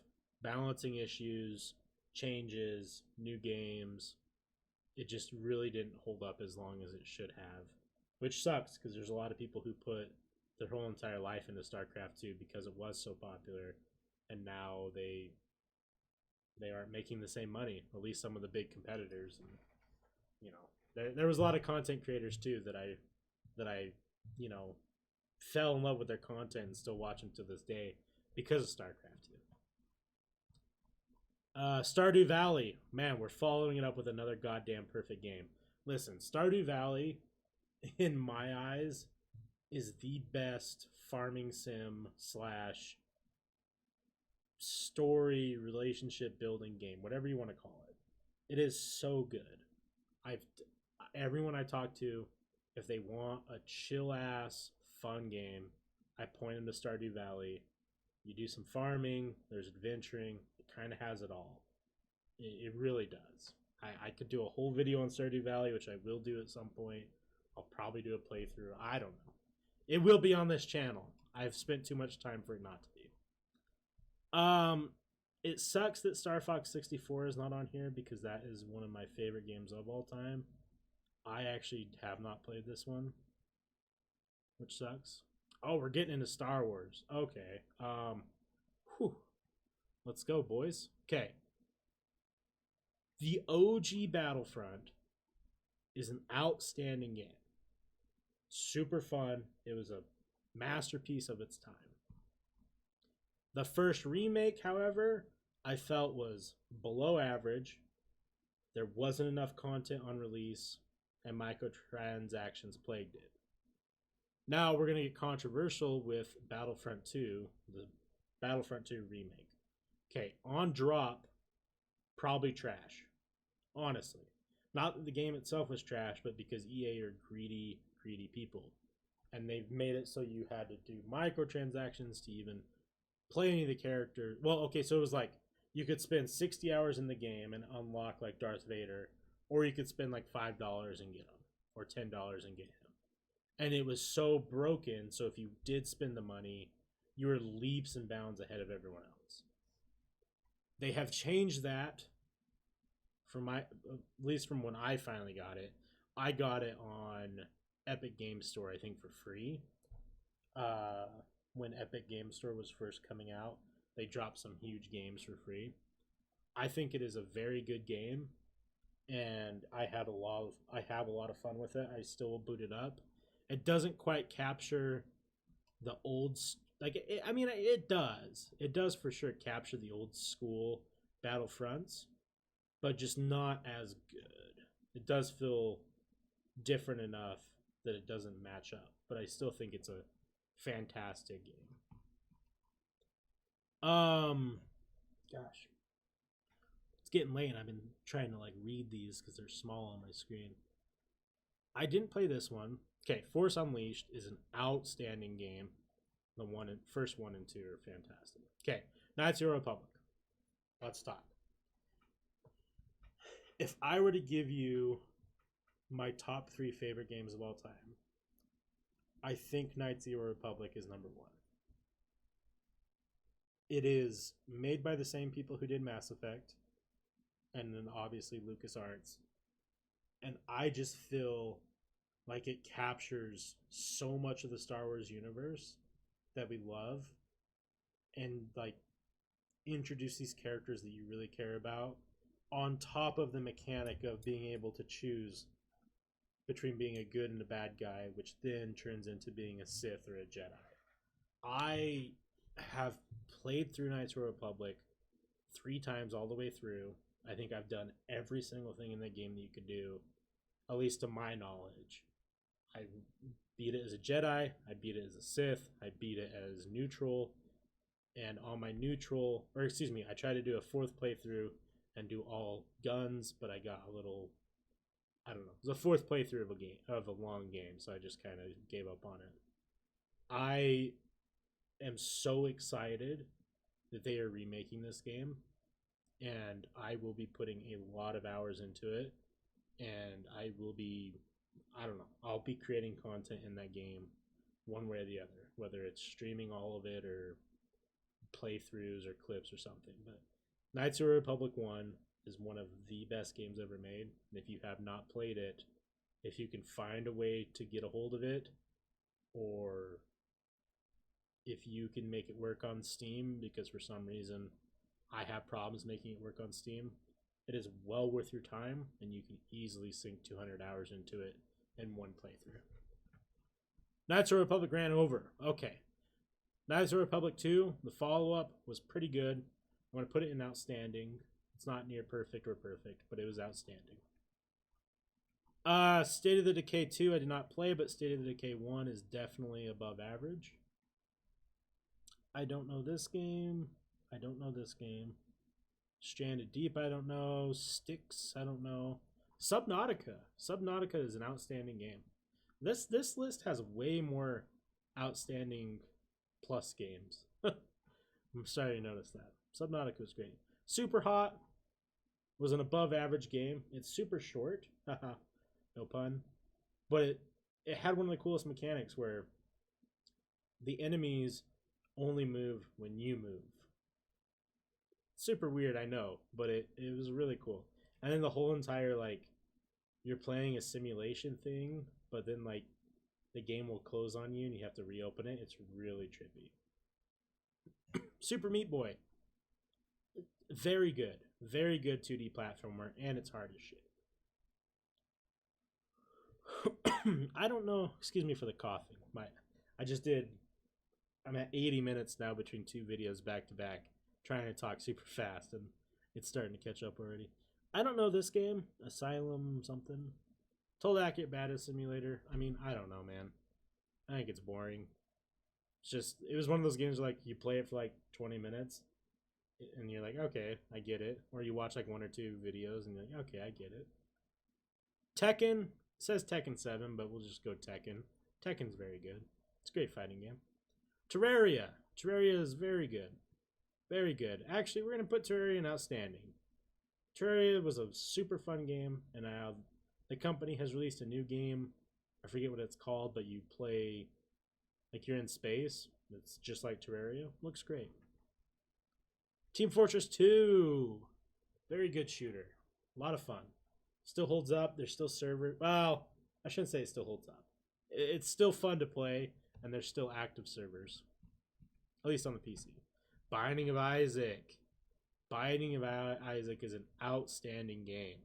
Balancing issues, changes, new games. It just really didn't hold up as long as it should have, which sucks because there's a lot of people who put their whole entire life into StarCraft 2 because it was so popular, and now they aren't making the same money. At least some of the big competitors, and there was a lot of content creators too that I fell in love with their content and still watch them to this day because of StarCraft 2. Stardew Valley, man, we're following it up with another goddamn perfect game. Listen, Stardew Valley, in my eyes, is the best farming sim slash story relationship building game, whatever you want to call it. It is so good. Everyone I talk to, if they want a chill ass fun game, I point them to Stardew Valley. You do some farming, there's adventuring, it kind of has it all. It really does. I could do a whole video on Stardew Valley, which I will do at some point. I'll probably do a playthrough. I don't know. It will be on this channel. I've spent too much time for it not to be. It sucks that Star Fox 64 is not on here because that is one of my favorite games of all time. I actually have not played this one, which sucks. Oh, we're getting into Star Wars. Okay. Whew. Let's go, boys. Okay. The OG Battlefront is an outstanding game. Super fun. It was a masterpiece of its time. The first remake, however, I felt was below average. There wasn't enough content on release, and microtransactions plagued it. Now we're going to get controversial with Battlefront 2, the Battlefront 2 remake. Okay, on drop, probably trash. Honestly. Not that the game itself was trash, but because EA are greedy people. And they've made it so you had to do microtransactions to even play any of the characters. Well, okay, so it was like you could spend 60 hours in the game and unlock like Darth Vader, or you could spend like $5 and get him, or $10 and get him. And it was so broken, so if you did spend the money, you were leaps and bounds ahead of everyone else. They have changed that from at least from when I finally got it. I got it on Epic Game Store, I think, for free. When Epic Game Store was first coming out, they dropped some huge games for free. I think it is a very good game, and I have a lot of fun with it. I still will boot it up. It doesn't quite capture the old it does. It does for sure capture the old school Battlefronts, but just not as good. It does feel different enough that it doesn't match up, but I still think it's a fantastic game. Gosh. Let's getting late and I've been trying to like read these because they're small on my screen. I didn't play this one. Okay, Force Unleashed is an outstanding game. The first 1 and 2 are fantastic. Okay, Knights of the Republic. Let's talk. If I were to give you my top 3 favorite games of all time, I think Knights of the Republic is number 1. It is made by the same people who did Mass Effect, and then obviously LucasArts. And I just feel like it captures so much of the Star Wars universe that we love, and like introduce these characters that you really care about, on top of the mechanic of being able to choose between being a good and a bad guy, which then turns into being a Sith or a Jedi. I have played through Knights of the Republic 3 times all the way through. I think I've done every single thing in that game that you could do, at least to my knowledge. I beat it as a Jedi, I beat it as a Sith, I beat it as neutral, and on my neutral, or excuse me, I tried to do a 4th playthrough and do all guns, but I got a little, I don't know. It was a 4th playthrough of a long game, so I just kind of gave up on it. I am so excited that they are remaking this game, and I will be putting a lot of hours into it, and I will be, I don't know, I'll be creating content in that game one way or the other, whether it's streaming all of it or playthroughs or clips or something. But Knights of the Republic 1 is one of the best games ever made. And if you have not played it, if you can find a way to get a hold of it, or if you can make it work on Steam, because for some reason I have problems making it work on Steam, it is well worth your time, and you can easily sink 200 hours into it in one playthrough. Knights of the Republic ran over. Okay. Knights of the Republic 2, the follow-up, was pretty good. I'm going to put it in outstanding. It's not near perfect or perfect, but it was outstanding. State of the Decay 2 I did not play, but State of the Decay 1 is definitely above average. I don't know this game. I don't know this game. Stranded Deep, I don't know. Styx, I don't know. Subnautica. Subnautica is an outstanding game. This list has way more outstanding plus games. I'm sorry to notice that. Subnautica was great. Super Hot was an above average game. It's super short. No pun. But it had one of the coolest mechanics where the enemies only move when you move. Super weird, I know, but it was really cool. And then the whole entire, like, you're playing a simulation thing, but then, like, the game will close on you and you have to reopen it. It's really trippy. Super Meat Boy. Very good. Very good 2D platformer, and it's hard as shit. I don't know. Excuse me for the coughing. I'm at 80 minutes now between 2 videos back to back, trying to talk super fast, and it's starting to catch up already. I don't know this game. Asylum something. Total Accurate Battle Simulator. I mean, I don't know, man. I think it's boring. It was one of those games where, like, you play it for like 20 minutes and you're like, okay, I get it. Or you watch like 1 or 2 videos and you're like, okay, I get it. Tekken. It says Tekken 7, but we'll just go Tekken. Tekken's very good. It's a great fighting game. Terraria. Terraria is very good. Very good. Actually, we're going to put Terraria in outstanding. Terraria was a super fun game, and the company has released a new game. I forget what it's called, but you play like you're in space. It's just like Terraria. Looks great. Team Fortress 2. Very good shooter. A lot of fun. Still holds up. There's still server. Well, I shouldn't say it still holds up. It's still fun to play, and there's still active servers. At least on the PC. Binding of Isaac. Binding of Isaac is an outstanding game.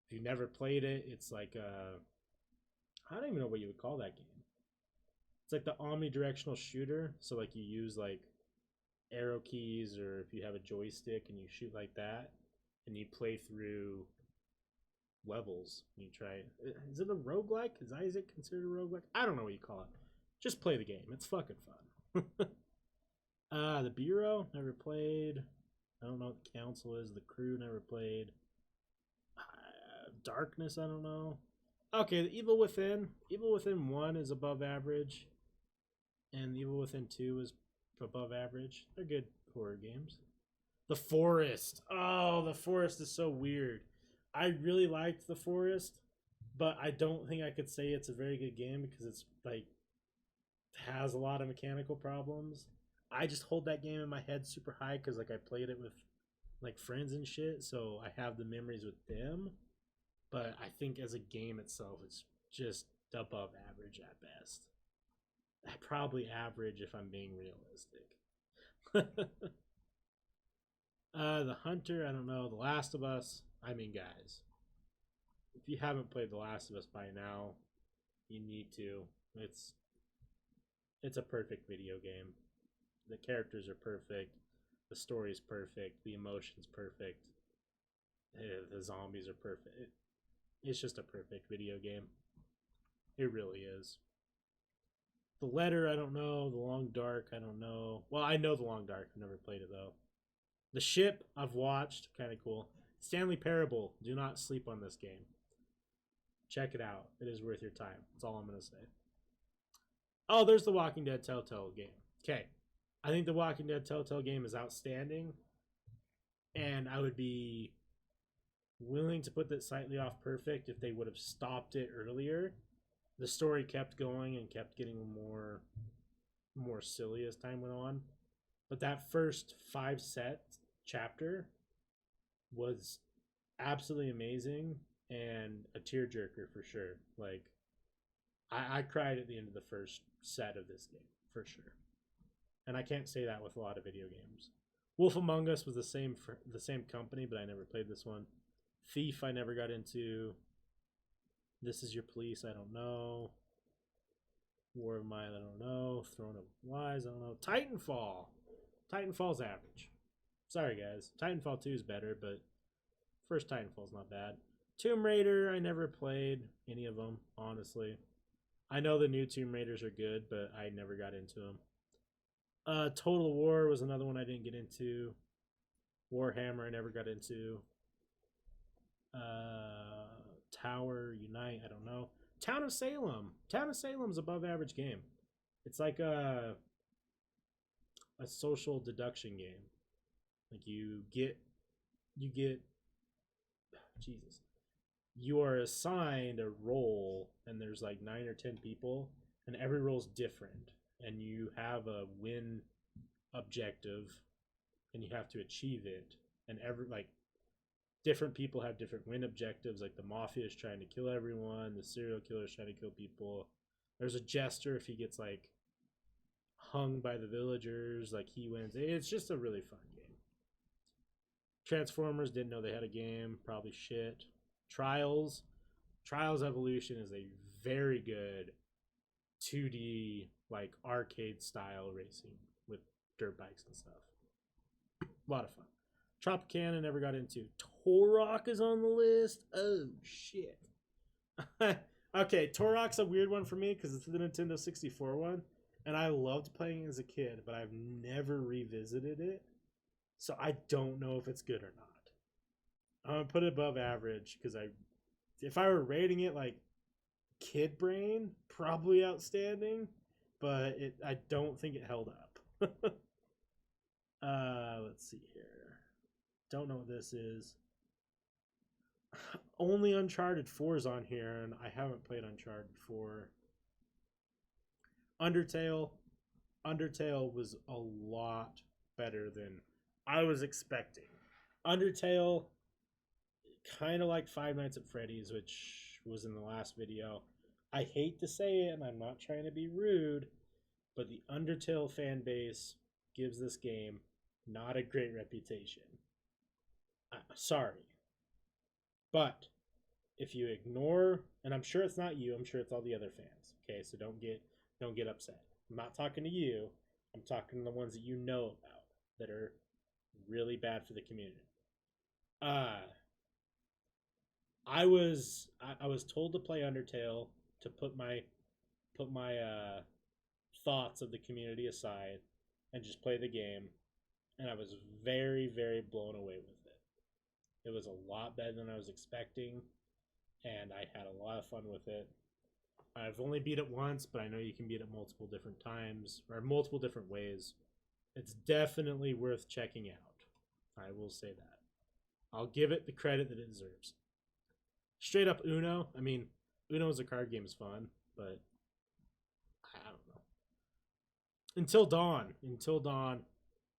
If you've never played it, it's like I don't even know what you would call that game. It's like the omnidirectional shooter. So like you use like arrow keys, or if you have a joystick and you shoot like that, and you play through levels. And you try. Is it a roguelike? Is Isaac considered a roguelike? I don't know what you call it. Just play the game. It's fucking fun. The Bureau, never played. I don't know what the Council is. The Crew never played. Darkness, I don't know. Okay, the Evil Within. Evil Within 1 is above average, and Evil Within 2 is above average. They're good horror games. The Forest. Oh, The Forest is so weird. I really liked The Forest, but I don't think I could say it's a very good game because it's like has a lot of mechanical problems. I just hold that game in my head super high because like I played it with like friends and shit, so I have the memories with them. But I think as a game itself, it's just above average at best. Probably average if I'm being realistic. The Hunter, I don't know. The Last of Us. I mean, guys, if you haven't played The Last of Us by now, you need to. It's it's a perfect video game. The characters are perfect. The story's perfect. The emotion's perfect. The zombies are perfect. It's just a perfect video game. It really is. The Letter, I don't know. The Long Dark, I don't know. Well, I know The Long Dark. I've never played it though. The Ship, I've watched. Kind of cool. Stanley Parable. Do not sleep on this game. Check it out. It is worth your time. That's all I'm going to say. Oh, there's the Walking Dead Telltale game. Okay. I think the Walking Dead Telltale game is outstanding. And I would be willing to put that slightly off perfect if they would have stopped it earlier. The story kept going and kept getting more silly as time went on. But that first 5 set chapter was absolutely amazing and a tearjerker for sure. Like I cried at the end of the first set of this game for sure, and I can't say that with a lot of video games. Wolf Among Us was the same company, but I never played this one. Thief, I never got into. This Is Your Police, I don't know. War of Mine, I don't know. Throne of Lies, I don't know. Titanfall. Titanfall's average. Sorry, guys. Titanfall 2 is better, but first Titanfall's not bad. Tomb Raider, I never played any of them, honestly. I know the new Tomb Raiders are good, but I never got into them. Total War was another one I didn't get into. Warhammer, I never got into. Tower Unite, I don't know. Town of Salem. Town of Salem's above average game. It's like a social deduction game. Like you get Jesus. You are assigned a role and there's like 9 or 10 people and every role's different and you have a win objective and you have to achieve it and every like different people have different win objectives. Like the mafia is trying to kill everyone, the serial killer is trying to kill people. There's a jester, if he gets like hung by the villagers, like he wins. It's just a really fun game. Transformers, didn't know they had a game, probably shit. Trials Evolution is a very good 2D like arcade style racing with dirt bikes and stuff. A lot of fun. Tropicana never got into. Torok is on the list. Oh shit. Okay, Torok's a weird one for me because it's the Nintendo 64 one, and I loved playing it as a kid, but I've never revisited it, so I don't know if it's good or not. I'm gonna put it above average because if I were rating it like kid brain, probably outstanding, but I don't think it held up. Let's see here. Don't know what this is. Only Uncharted 4 is on here, and I haven't played Uncharted 4. Undertale. Undertale was a lot better than I was expecting. Undertale, kind of like Five Nights at Freddy's, which was in the last video. I hate to say it, and I'm not trying to be rude, but the Undertale fan base gives this game not a great reputation. Sorry. But if you ignore, and I'm sure it's not you, I'm sure it's all the other fans. Okay, so don't get upset. I'm not talking to you. I'm talking to the ones that you know about that are really bad for the community. I was told to play Undertale to put my thoughts of the community aside and just play the game. and I was very, very blown away with it. It was a lot better than I was expecting, and I had a lot of fun with it. I've only beat it once, but I know you can beat it multiple different times or multiple different ways. It's definitely worth checking out. I will say that. I'll give it the credit that it deserves. Straight up Uno. I mean, Uno as a card game is fun, but I don't know. Until Dawn. Until Dawn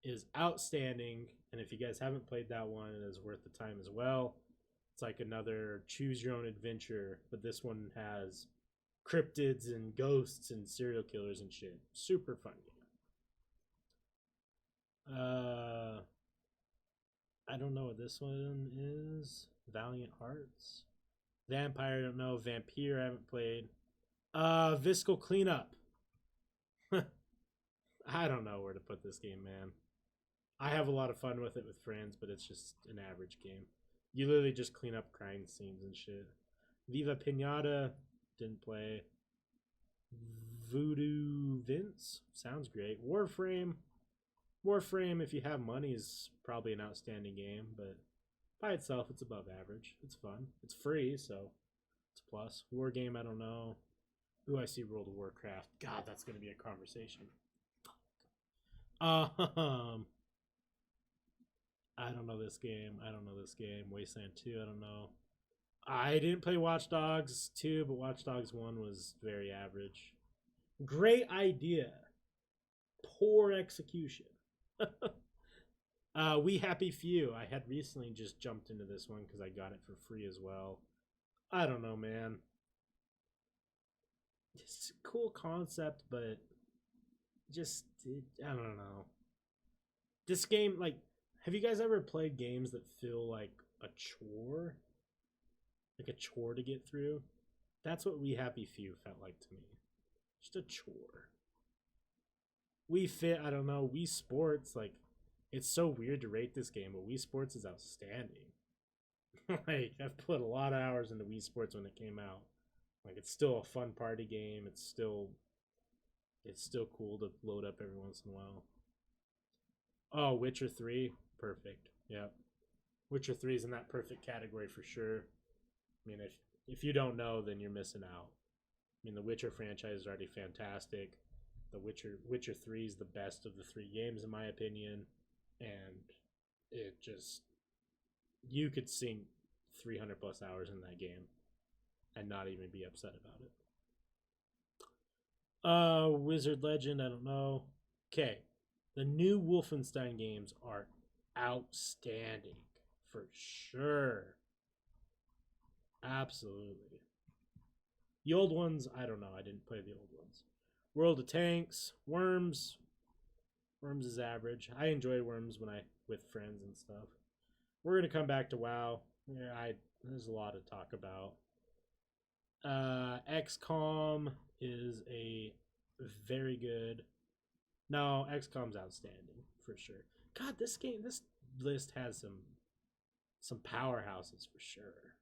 is outstanding, and if you guys haven't played that one, it is worth the time as well. It's like another choose your own adventure, but this one has cryptids and ghosts and serial killers and shit. Super fun game. I don't know what this one is. Valiant Hearts. Vampire, I don't know. Vampire, I haven't played. Viscal Cleanup. I don't know where to put this game, man. I have a lot of fun with it with friends, but it's just an average game. You literally just clean up crime scenes and shit. Viva Pinata, didn't play. Voodoo Vince, sounds great. Warframe, if you have money, is probably an outstanding game, but by itself, it's above average. It's fun. It's free, so it's a plus. War game, I don't know. Ooh, I see World of Warcraft. God, that's going to be a conversation. I don't know this game. Wasteland 2, I don't know. I didn't play Watch Dogs 2, but Watch Dogs 1 was very average. Great idea. Poor execution. We Happy Few. I had recently just jumped into this one because I got it for free as well. I don't know, man. It's a cool concept, but I don't know. This game, like, have you guys ever played games that feel like a chore? Like a chore to get through? That's what We Happy Few felt like to me. Just a chore. I don't know, Wii Sports, like, it's so weird to rate this game, but Wii Sports is outstanding. Like, I've put a lot of hours into Wii Sports when it came out. Like, it's still a fun party game. It's still cool to load up every once in a while. Oh, Witcher 3, perfect. Yep. Witcher 3 is in that perfect category for sure. I mean, if you don't know, then you're missing out. I mean, the Witcher franchise is already fantastic. The Witcher 3 is the best of the three games in my opinion, and it just, you could sink 300 plus hours in that game and not even be upset about it. Wizard Legend, I don't know. Okay, the new Wolfenstein games are outstanding for sure. Absolutely. The old ones, I don't know. I didn't play the old ones. World of Tanks, Worms. Worms is average. I enjoy Worms when I with friends and stuff. We're gonna come back to WoW. Yeah, there's a lot to talk about. XCOM is a very good. No, XCOM's outstanding for sure. God, this list has some powerhouses for sure.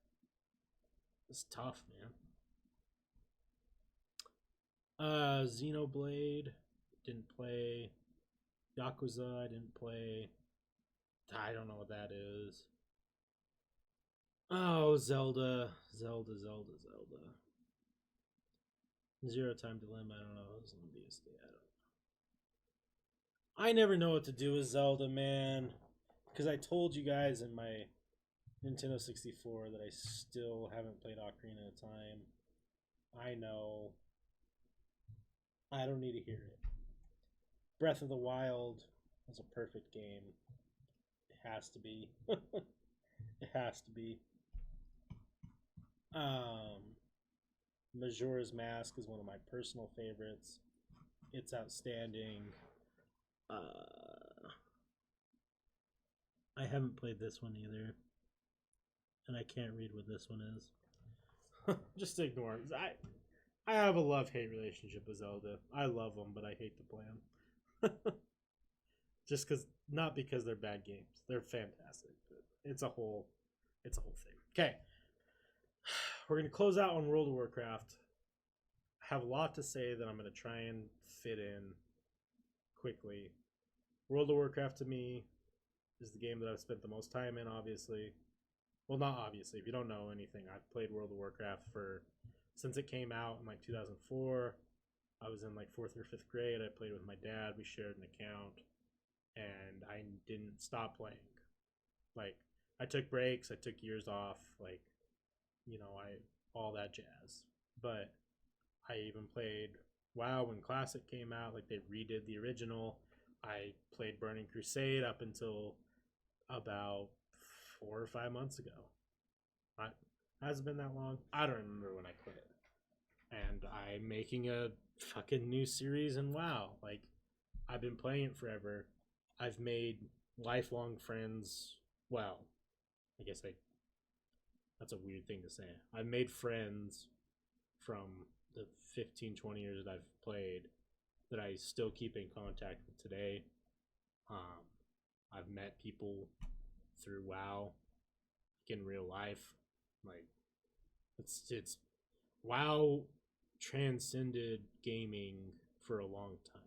It's tough, man. Xenoblade, didn't play. Yakuza, I didn't play. I don't know what that is. Oh, Zelda. Zero Time Dilemma, I don't know. It's gonna be a stay. I never know what to do with Zelda, man. Because I told you guys in my Nintendo 64 that I still haven't played Ocarina of Time. I know. I don't need to hear it. Breath of the Wild was a perfect game. It has to be. It has to be. Majora's Mask is one of my personal favorites. It's outstanding. I haven't played this one either, and I can't read what this one is. Just ignore it. I have a love-hate relationship with Zelda. I love them, but I hate to play them. Just not because they're bad games. They're fantastic. But it's a whole thing. Okay, we're gonna close out on World of Warcraft. I have a lot to say that I'm gonna try and fit in quickly. World of Warcraft to me is the game that I've spent the most time in, obviously. Well, not obviously. If you don't know anything, I've played World of Warcraft since it came out in like 2004. I was in like 4th or 5th grade. I played with my dad. We shared an account, and I didn't stop playing. Like, I took breaks. I took years off. Like, I all that jazz. But I even played WoW when Classic came out. Like, they redid the original. I played Burning Crusade up until about 4 or 5 months ago. Hasn't been that long. I don't remember when I quit. And I'm making a fucking new series in WoW. Like, I've been playing it forever. I've made lifelong friends. Well, I guess that's a weird thing to say. I've made friends from the 15, 20 years that I've played that I still keep in contact with today. I've met people through WoW in real life. Like, it's WoW transcended gaming for a long time.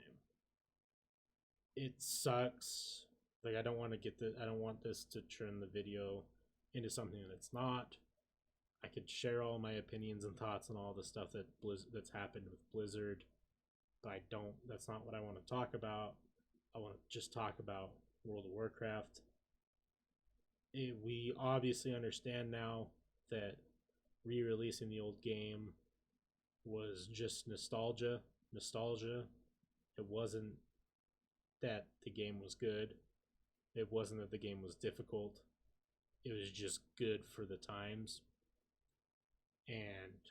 It sucks. Like, I don't want this to turn the video into something that it's not. I could share all my opinions and thoughts on all the stuff that's happened with Blizzard, but I don't. That's not what I want to talk about. I want to just talk about World of Warcraft. We obviously understand now that re-releasing the old game was just nostalgia. It wasn't that the game was good. It wasn't that the game was difficult. It was just good for the times. And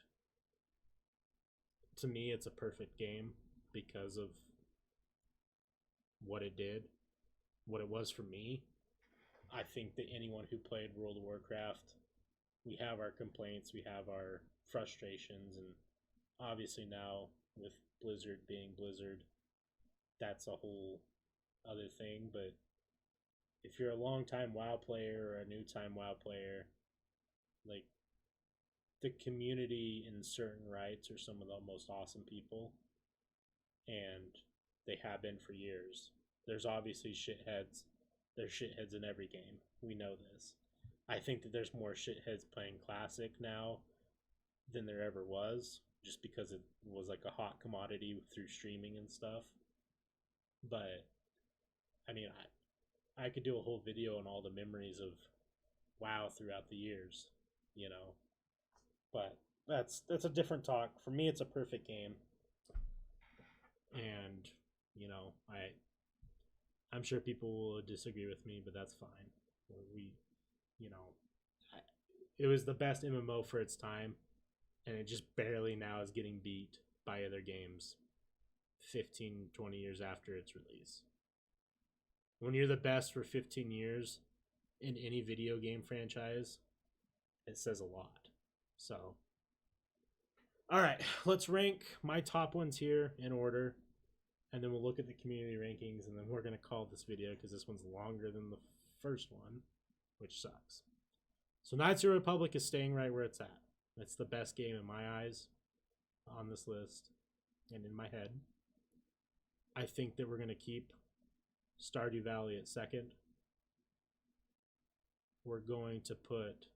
to me, it's a perfect game because of what it did, what it was for me. I think that anyone who played World of Warcraft, we have our complaints, we have our frustrations, and obviously now with Blizzard being Blizzard, that's a whole other thing. But if you're a long-time WoW player or a new-time WoW player, like, the community in certain rights are some of the most awesome people, and they have been for years. There's obviously shitheads. There's shitheads in every game. We know this. I think that there's more shitheads playing Classic now than there ever was, just because it was like a hot commodity through streaming and stuff. But I mean, I could do a whole video on all the memories of WoW throughout the years, But that's a different talk. For me, it's a perfect game, and I'm sure people will disagree with me, but that's fine. We, you know, it was the best MMO for its time, and it just barely now is getting beat by other games 15, 20 years after its release. When you're the best for 15 years in any video game franchise, it says a lot. So, all right, let's rank my top ones here in order, and then we'll look at the community rankings, and then we're going to call this video because this one's longer than the first one, which sucks. So Knights of the Republic is staying right where it's at. It's the best game in my eyes on this list and in my head. I think that we're going to keep Stardew Valley at second. We're going to put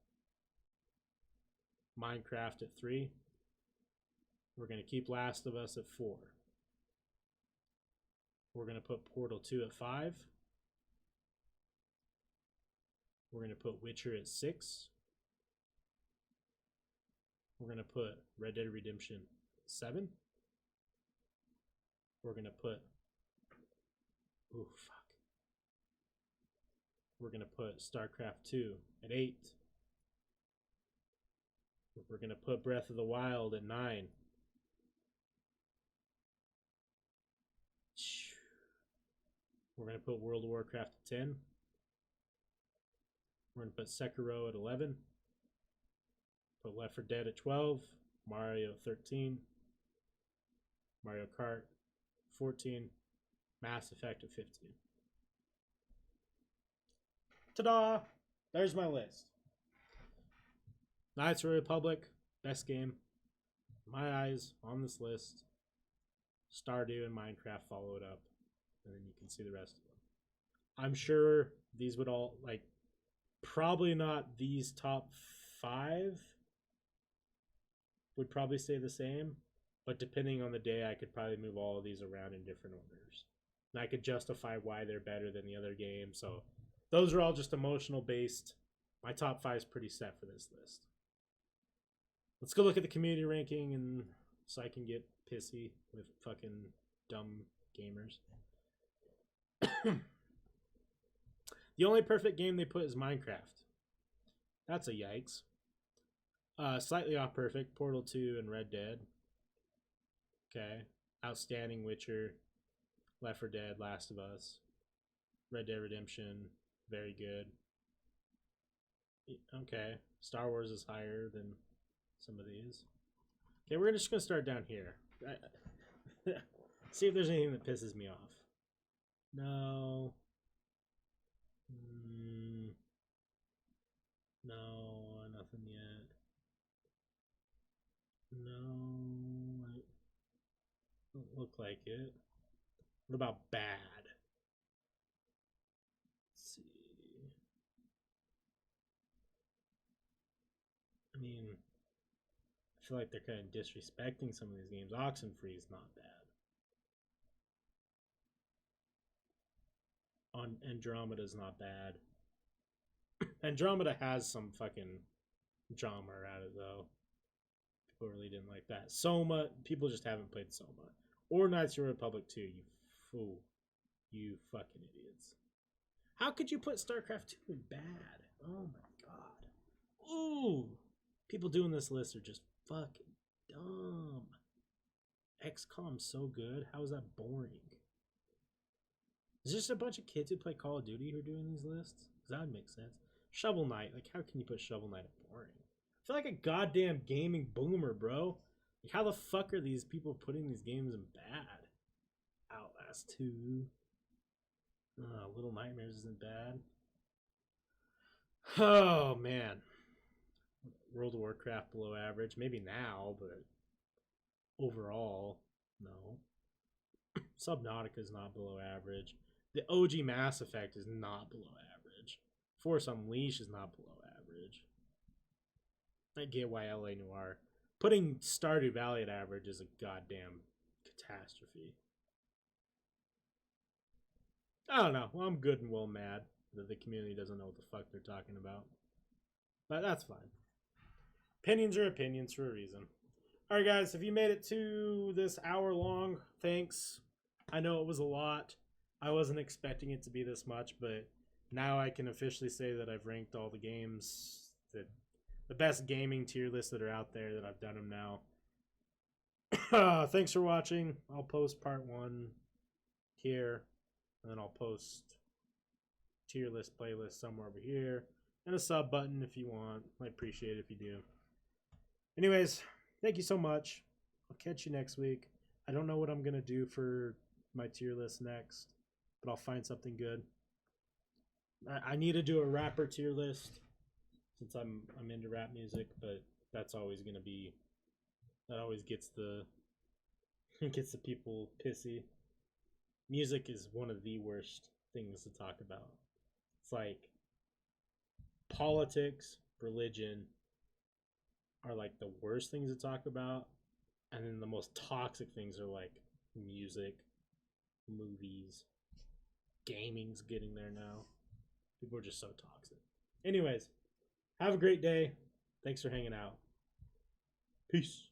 Minecraft at 3. We're going to keep Last of Us at 4. We're going to put Portal 2 at 5. We're going to put Witcher at 6. We're going to put Red Dead Redemption at 7. We're going to put... Oh, fuck. We're going to put StarCraft 2 at 8. We're going to put Breath of the Wild at 9. We're going to put World of Warcraft at 10. We're going to put Sekiro at 11. Put Left 4 Dead at 12. Mario at 13. Mario Kart 14. Mass Effect at 15. Ta-da! There's my list. Knights of the Republic, best game. My eyes on this list. Stardew and Minecraft follow it up. And then you can see the rest of them. I'm sure these would all like probably not these top 5 would probably stay the same, but depending on the day, I could probably move all of these around in different orders, and I could justify why they're better than the other games. So those are all just emotional based. My top 5 is pretty set for this list. Let's go look at the community ranking, and so I can get pissy with fucking dumb gamers. The only perfect game they put is Minecraft. That's a yikes. Slightly off perfect, Portal 2 and Red Dead. Okay. Outstanding, Witcher, Left 4 Dead, Last of Us, Red Dead Redemption, very good. Okay. Star Wars is higher than some of these. Okay, we're just gonna start down here. See if there's anything that pisses me off. No. No, nothing yet. No, I don't look like it. What about bad? Let's see. I mean, I feel like they're kind of disrespecting some of these games. Oxenfree is not bad. On Andromeda's not bad. Andromeda has some fucking drama around it though. People really didn't like that. Soma, people just haven't played Soma. Or Knights of the Republic 2, you fool. You fucking idiots. How could you put StarCraft 2 in bad? Oh my god. Ooh. People doing this list are just fucking dumb. XCOM's so good. How is that boring? Is this just a bunch of kids who play Call of Duty who are doing these lists? Because that would make sense. Shovel Knight. Like, how can you put Shovel Knight at boring? I feel like a goddamn gaming boomer, bro. Like, how the fuck are these people putting these games in bad? Outlast 2. Little Nightmares isn't bad. Oh, man. World of Warcraft below average. Maybe now, but overall, no. Subnautica's not below average. The OG Mass Effect is not below average. Force Unleashed is not below average. I get why LA Noire. Putting Stardew Valley at average is a goddamn catastrophe. I don't know. Well, I'm good and well mad that the community doesn't know what the fuck they're talking about. But that's fine. Opinions are opinions for a reason. Alright, guys, if you made it to this hour long, thanks. I know it was a lot. I wasn't expecting it to be this much, but now I can officially say that I've ranked all the games, that the best gaming tier lists that are out there, that I've done them now. Thanks for watching. I'll post part 1 here, and then I'll post tier list playlist somewhere over here, and a sub button if you want. I appreciate it if you do. Anyways, thank you so much. I'll catch you next week. I don't know what I'm going to do for my tier list next, but I'll find something good. I need to do a rapper tier list since I'm into rap music, but that's always going to be, that always gets the gets the people pissy. Music is one of the worst things to talk about. It's like politics, religion are like the worst things to talk about, and then the most toxic things are like music, movies, gaming's getting there now. People are just so toxic. Anyways, have a great day. Thanks for hanging out. Peace.